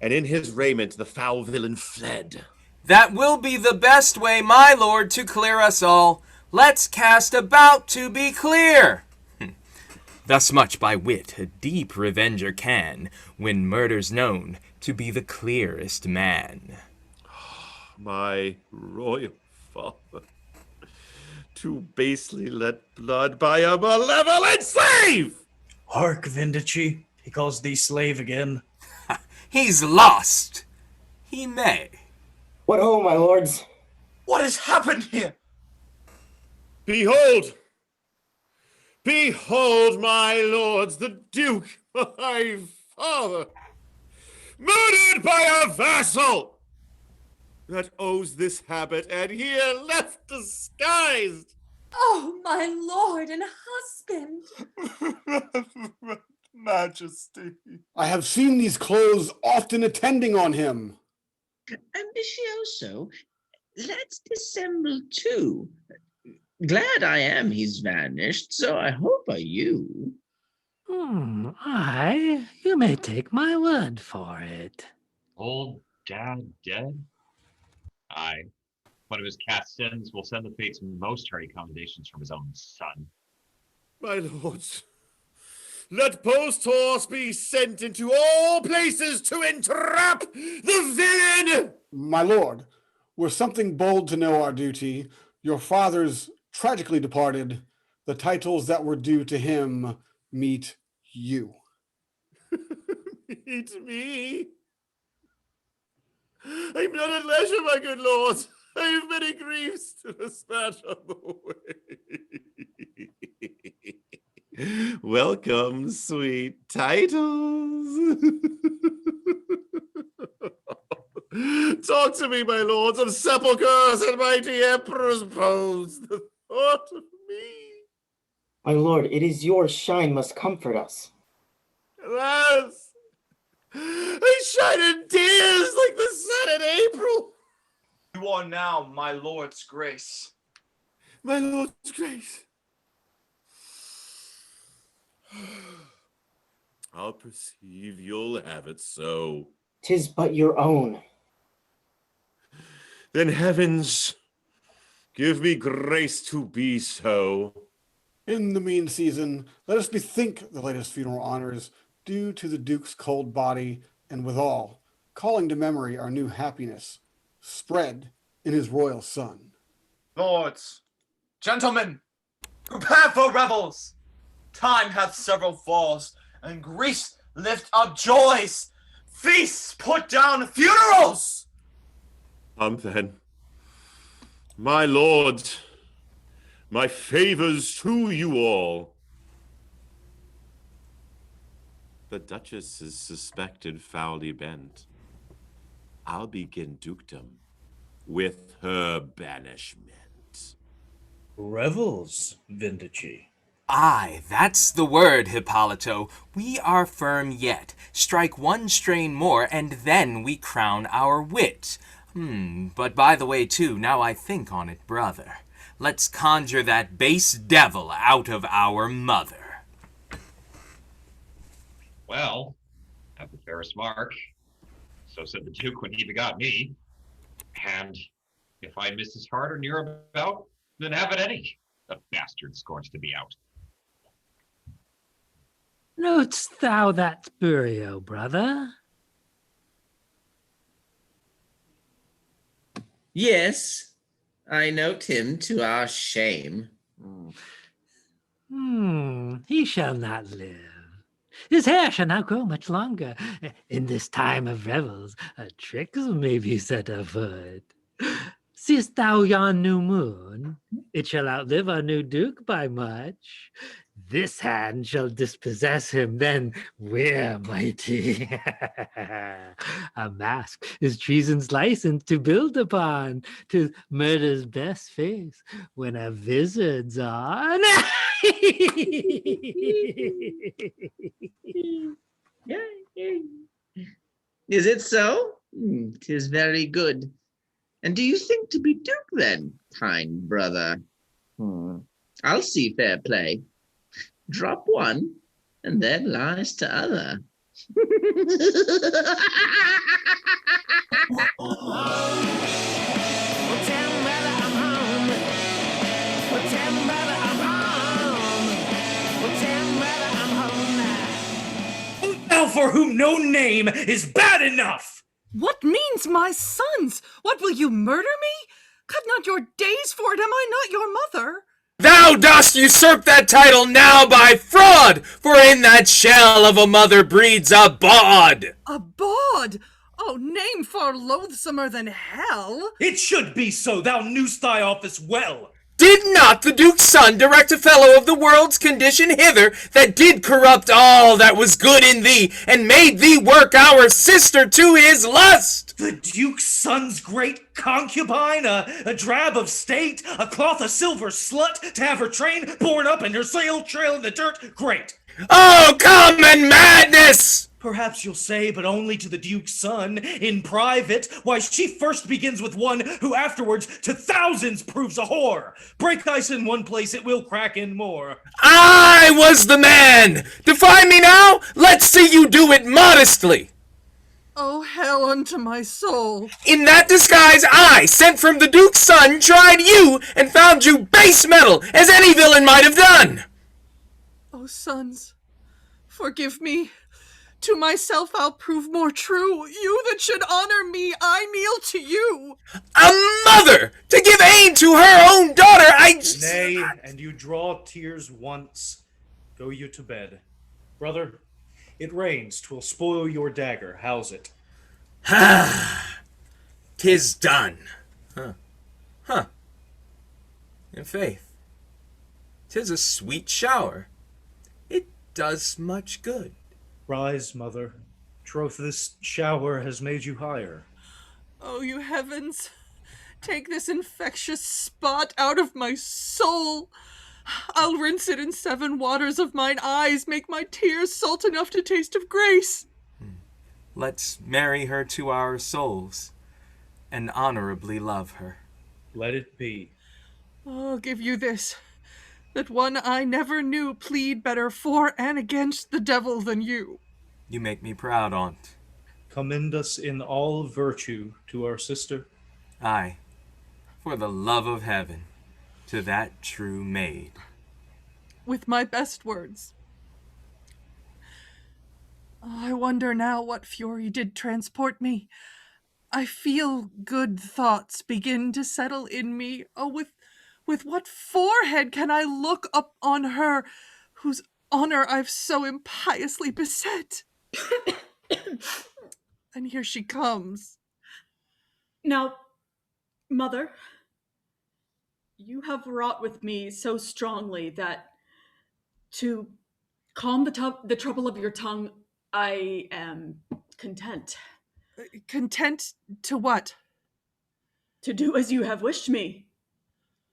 And in his raiment the foul villain fled. That will be the best way, my lord, to clear us all. Let's cast about to be clear. Thus much by wit a deep revenger can, when murder's known to be the clearest man. My royal father, to basely let blood by a malevolent slave! Hark, Vindici, he calls thee slave again. He's lost. He may. What ho, my lords? What has happened here? Behold! Behold, my lords, the Duke, my father, murdered by a vassal that owes this habit, and here left disguised. Oh, my lord and husband! Majesty. I have seen these clothes often attending on him. Ambitioso, let's dissemble too. Glad I am he's vanished, so I hope are you. Aye, you may take my word for it. Old dad dead? Aye. One of his cast sins will send the fates most hearty commendations from his own son. My lords, let post horse be sent into all places to entrap the villain! My lord, were something bold to know our duty, your father's tragically departed, the titles that were due to him meet you. Meet me? I'm not at leisure, my good lords. I have many griefs to dispatch on the way. Welcome, sweet titles. Talk to me, my lords, of sepulchres and mighty emperor's bones. The thought of me. My lord, it is your shine must comfort us. Alas, I shine in tears like the sun in April. You are now my lord's grace. My lord's grace. I'll perceive you'll have it so. 'Tis but your own. Then heavens, give me grace to be so. In the mean season, let us bethink the latest funeral honors due to the Duke's cold body, and withal, calling to memory our new happiness, spread in his royal son. Lords, gentlemen, prepare for revels. Time hath several falls, and Greece lift up joys. Feasts put down funerals. Come then, my lords, my favors to you all. The Duchess is suspected foully bent. I'll begin dukedom with her banishment. Revels, Vindici. Aye, that's the word, Hippolito. We are firm yet. Strike one strain more, and then we crown our wit. But by the way, too, now I think on it, brother, let's conjure that base devil out of our mother. Well, have the fairest mark. So said the Duke when he begot me. And if I miss his heart or near about, then have it any. The bastard scorns to be out. Know'st thou that Spurio, brother? Yes, I note him to our shame. He shall not live. His hair shall not grow much longer. In this time of revels, tricks may be set afoot. Seest thou yon new moon? It shall outlive our new duke by much. This hand shall dispossess him, then we're mighty. A mask is treason's license to build upon. 'Tis murder's best face when a vizard's on. Is it so? 'Tis very good. And do you think to be duke then, kind brother? I'll see fair play. Drop one, and then lies to other. Thou for whom no name is bad enough! What means my sons? What, will you murder me? Cut not your days for it, am I not your mother? Thou dost usurp that title now by fraud, for in that shell of a mother breeds a bawd. A bawd? Oh, name far loathsomer than hell. It should be so, thou knewst thy office well. Did not the Duke's son direct a fellow of the world's condition hither that did corrupt all that was good in thee, and made thee work our sister to his lust? The Duke's son's great concubine, a drab of state, a cloth of silver slut, to have her train borne up and her sail trail in the dirt? Great. Oh, common madness! Perhaps you'll say, but only to the Duke's son, in private. Why, she first begins with one who afterwards to thousands proves a whore. Break ice in one place, it will crack in more. I was the man! Defy me now? Let's see you do it modestly! Oh, hell unto my soul. In that disguise I, sent from the Duke's son, tried you, and found you base metal, as any villain might have done! Oh, sons, forgive me. To myself I'll prove more true. You that should honor me, I kneel to you. A mother! To give aid to her own daughter, Nay, and you draw tears once. Go you to bed. Brother, it rains. 'Twill spoil your dagger. How's it? 'Tis done. Huh. In faith, 'tis a sweet shower. It does much good. Rise, mother. Troth, this shower has made you higher. Oh, you heavens, take this infectious spot out of my soul. I'll rinse it in 7 waters of mine eyes, make my tears salt enough to taste of grace. Let's marry her to our souls, and honorably love her. Let it be. I'll give you this, that one I never knew plead better for and against the devil than you. You make me proud, aunt. Commend us in all virtue to our sister. Aye, for the love of heaven, to that true maid. With my best words. I wonder now what fury did transport me. I feel good thoughts begin to settle in me. Oh, with what forehead can I look up on her whose honor I've so impiously beset? And here she comes. Now, mother, you have wrought with me so strongly that to calm the trouble of your tongue, I am content. Content to what? To do as you have wished me.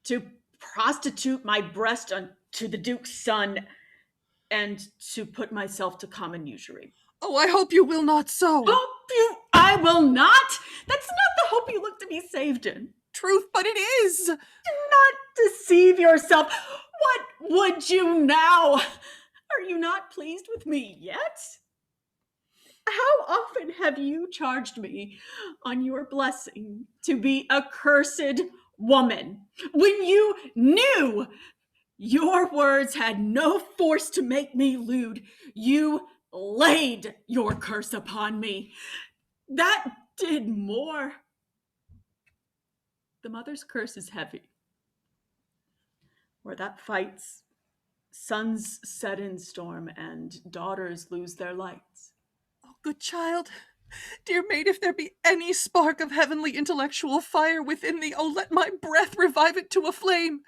To prostitute my breast unto the Duke's son, and to put myself to common usury. Oh, I hope you will not so. Hope you? I will not? That's not the hope you look to be saved in. Truth, but it is. Do not deceive yourself. What would you now? Are you not pleased with me yet? How often have you charged me on your blessing to be a cursed woman when you knew Your words had no force to make me lewd. You laid your curse upon me. That did more. The mother's curse is heavy. Where that fights, sons set in storm and daughters lose their lights. Oh, good child, dear maid, if there be any spark of heavenly intellectual fire within thee, oh, let my breath revive it to a flame.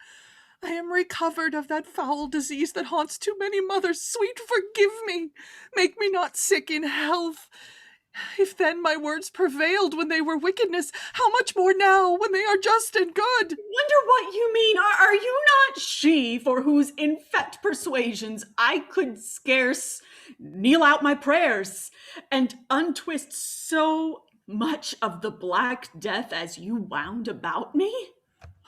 I am recovered of that foul disease that haunts too many mothers. Sweet, forgive me. Make me not sick in health. If then my words prevailed when they were wickedness, how much more now when they are just and good? Wonder what you mean. Are you not she for whose infect persuasions I could scarce kneel out my prayers and untwist so much of the black death as you wound about me?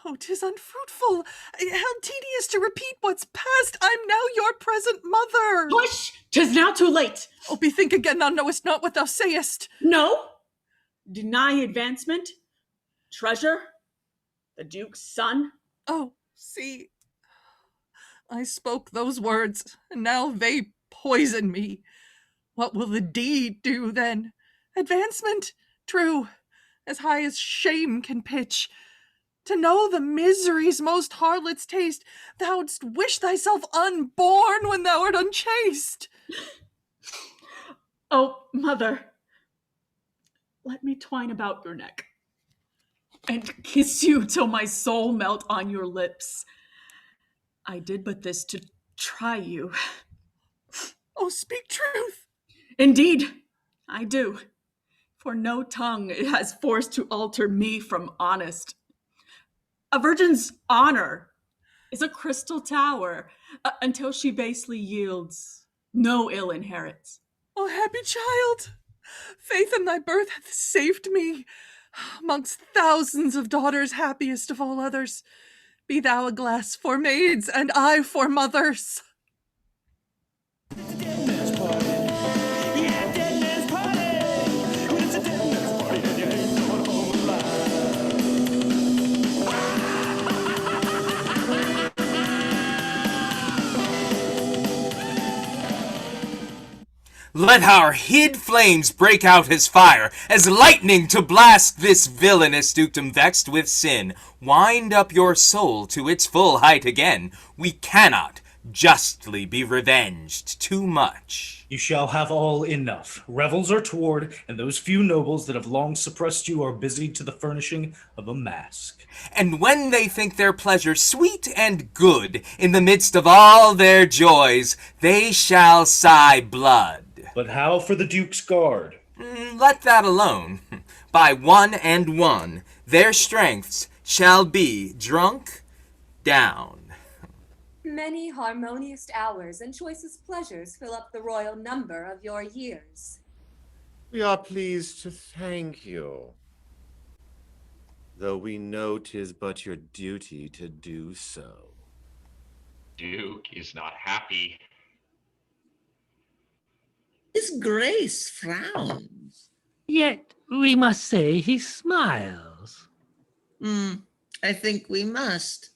Oh, 'tis unfruitful. How tedious to repeat what's past. I'm now your present mother. Hush! 'Tis now too late. Oh, bethink again, thou knowest not what thou sayest. No. Deny advancement, treasure, the Duke's son. Oh, see, I spoke those words, and now they poison me. What will the deed do then? Advancement, true, as high as shame can pitch. To know the miseries most harlots taste, thou'dst wish thyself unborn when thou art unchaste. Oh, mother, let me twine about your neck and kiss you till my soul melt on your lips. I did but this to try you. Oh, speak truth. Indeed, I do, for no tongue has force to alter me from honest. A virgin's honor is a crystal tower. Until she basely yields, no ill inherits. Oh, happy child! Faith in thy birth hath saved me. Amongst thousands of daughters, happiest of all others, be thou a glass for maids, and I for mothers. Let our hid flames break out as fire, as lightning to blast this villainous dukedom vexed with sin. Wind up your soul to its full height again. We cannot justly be revenged too much. You shall have all enough. Revels are toward, and those few nobles that have long suppressed you are busied to the furnishing of a mask. And when they think their pleasure sweet and good, in the midst of all their joys, they shall sigh blood. But how for the Duke's guard? Let that alone. By one and one, their strengths shall be drunk down. Many harmonious hours and choicest pleasures fill up the royal number of your years. We are pleased to thank you, though we know 'tis but your duty to do so. Duke is not happy. His Grace frowns. Yet we must say he smiles. I think we must.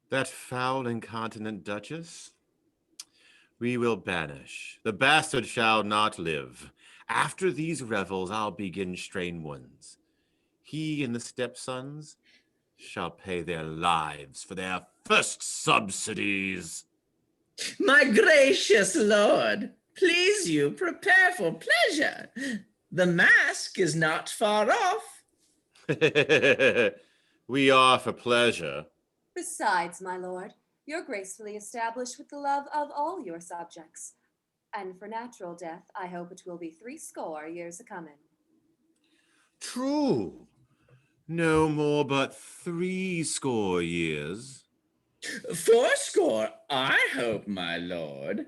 That foul incontinent Duchess? We will banish. The bastard shall not live. After these revels, I'll begin strain ones. He and the stepsons shall pay their lives for their first subsidies. My gracious lord, please you, prepare for pleasure. The mask is not far off. We are for pleasure. Besides, my lord, you're gracefully established with the love of all your subjects. And for natural death, I hope it will be 80 years a-coming. True. No more but 80 years. 80, I hope, my lord.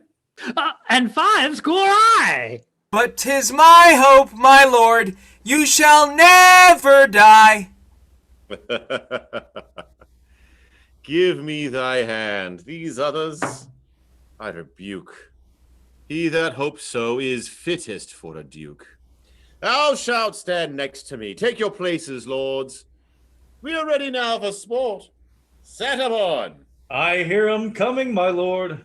And 50 I. But 'tis my hope, my lord, you shall never die. Give me thy hand. These others I rebuke. He that hopes so is fittest for a duke. Thou shalt stand next to me. Take your places, lords. We are ready now for sport. Set aboard. I hear 'em coming, my lord.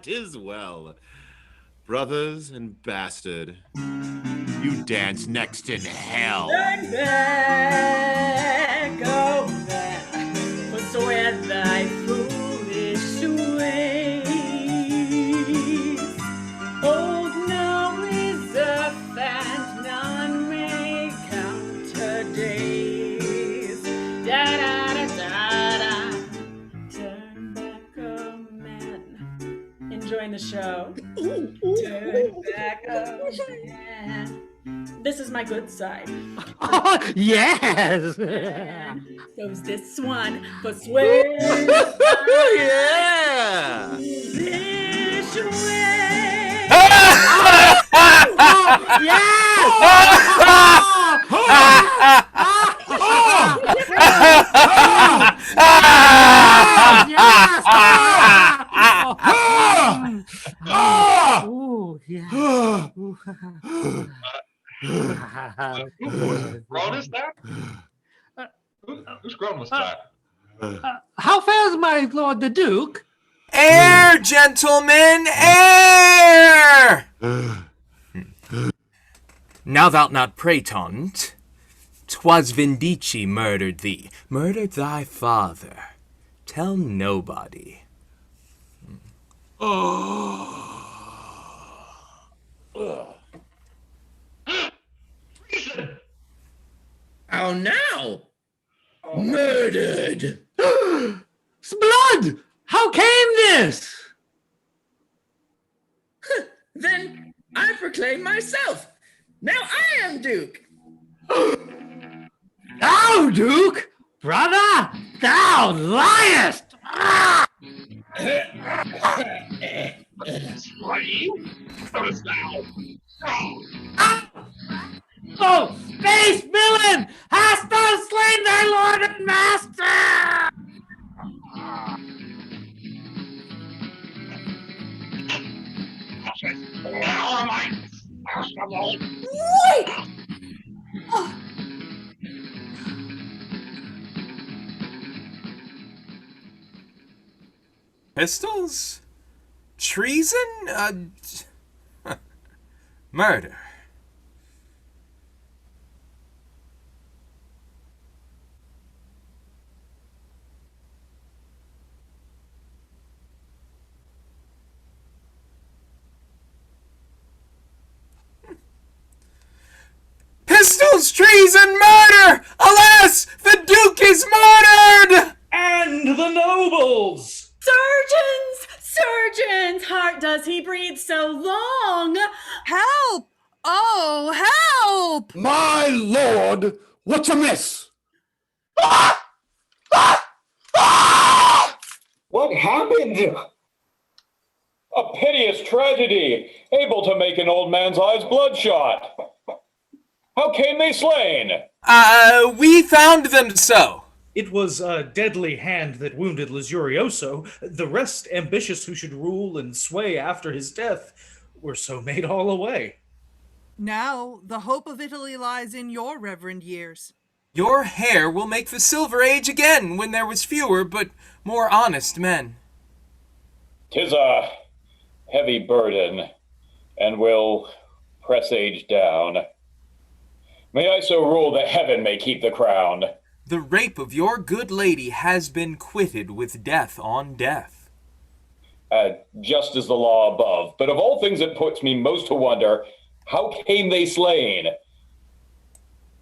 'Tis well. Brothers and bastard, you dance next in hell. Turn back, oh man, forswear thy foolish ways. Old now is a fact, none may counter days. Da da da da da. Turn back, oh man. Enjoying the show. Turn back, oh man. This is my good side. Oh, yes! Goes this one, forswear. Yeah! This way. Whose groan is that? Whose groan was that? How fares my lord the Duke? Air, gentlemen, air! Now thou'lt not pray, taunt. 'Twas Vindici murdered thee, murdered thy father. Tell nobody. How now? Murdered! Blood! How came this? Then I proclaim myself. Now I am Duke. Thou, Duke? Brother, thou liest! Oh, base villain! Hast thou slain thy lord and master? Pistols? Treason? Murder. Pistols, treason, murder! Alas, the Duke is murdered! And the nobles! Surgeons! Surgeons! Heart, does he breathe so long? Help! Oh, help! My lord, what's amiss? What happened? A piteous tragedy, able to make an old man's eyes bloodshot. How came they slain? We found them so. It was a deadly hand that wounded Lasurioso. The rest, ambitious who should rule and sway after his death, were so made all away. Now, the hope of Italy lies in your reverend years. Your hair will make the Silver Age again, when there was fewer but more honest men. 'Tis a heavy burden, and will press age down. May I so rule that heaven may keep the crown. The rape of your good lady has been quitted with death on death. Just as the law above. But of all things it puts me most to wonder, how came they slain? It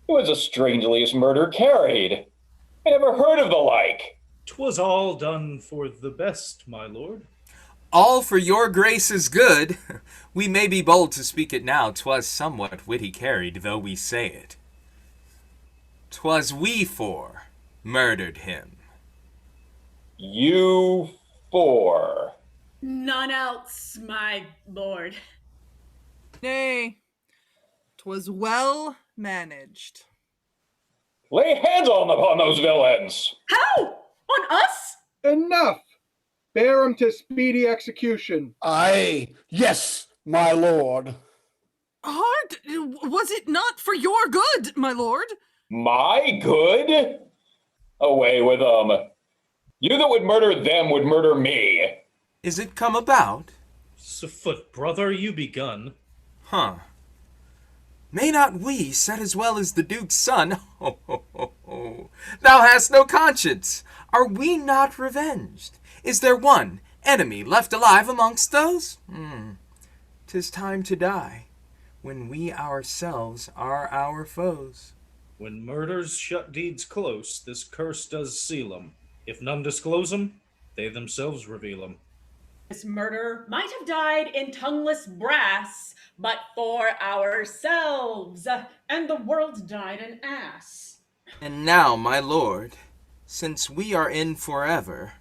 was a strangeliest murder carried. I never heard of the like. 'Twas all done for the best, my lord. All for your grace's good. We may be bold to speak it now, 'twas somewhat witty carried, though we say it. 'Twas we four murdered him. You four? None else, my lord. Nay, 'twas well managed. Lay hands upon those villains! How? On us? Enough! Bear him to speedy execution. Aye, yes, my lord. Hard, was it not for your good, my lord? My good? Away with them. You that would murder them would murder me. Is it come about? S'foot, brother, you begun. Huh. May not we set as well as the Duke's son? Ho, ho, ho, ho. Thou hast no conscience. Are we not revenged? Is there one enemy left alive amongst those? 'Tis time to die, when we ourselves are our foes. When murders shut deeds close, this curse does seal 'em. If none disclose 'em, they themselves reveal 'em. This murder might have died in tongueless brass, but for ourselves, and the world died an ass. And now, my lord, since we are in forever,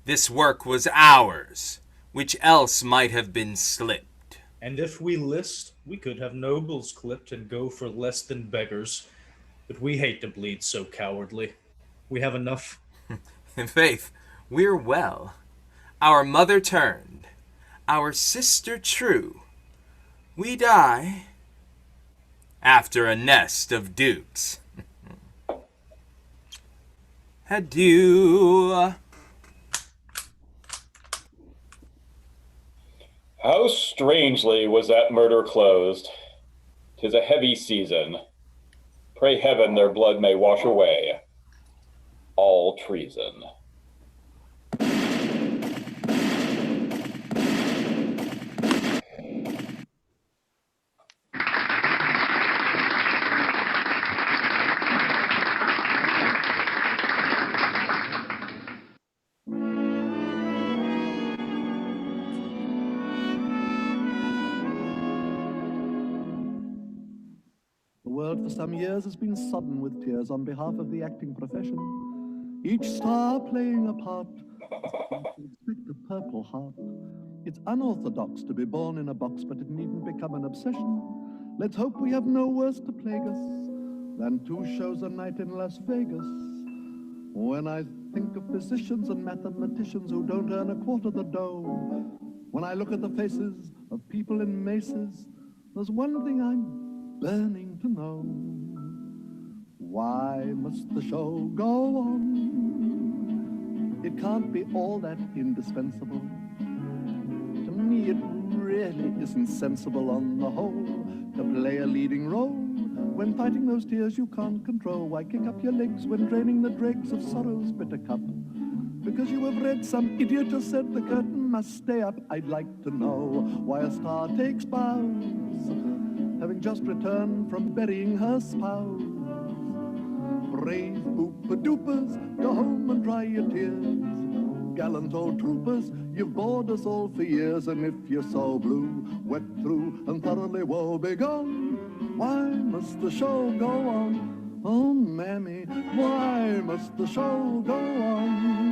this work was ours, which else might have been slipped. And if we list, we could have nobles clipped and go for less than beggars. But we hate to bleed so cowardly. We have enough. In faith, we're well. Our mother turned, our sister true. We die after a nest of dukes. Adieu. How strangely was that murder closed. 'Tis a heavy season. Pray heaven their blood may wash away all treason. The world for some years has been sodden with tears on behalf of the acting profession. Each star playing a part, expect a Purple Heart. It's unorthodox to be born in a box, but it needn't become an obsession. Let's hope we have no worse to plague us than 2 shows a night in Las Vegas. When I think of physicians and mathematicians who don't earn a quarter the dough, when I look at the faces of people in maces, there's one thing I'm burning to know. Why must the show go on? It can't be all that indispensable. To me it really isn't sensible on the whole to play a leading role. When fighting those tears you can't control, why kick up your legs when draining the dregs of sorrow's bitter cup? Because you have read some idiot who said the curtain must stay up. I'd like to know why a star takes bows, having just returned from burying her spouse. Brave oopa-doopers, go home and dry your tears. Gallant old troopers, you've bored us all for years. And if you're so blue, wet through, and thoroughly woe begone, why must the show go on? Oh, mammy, why must the show go on?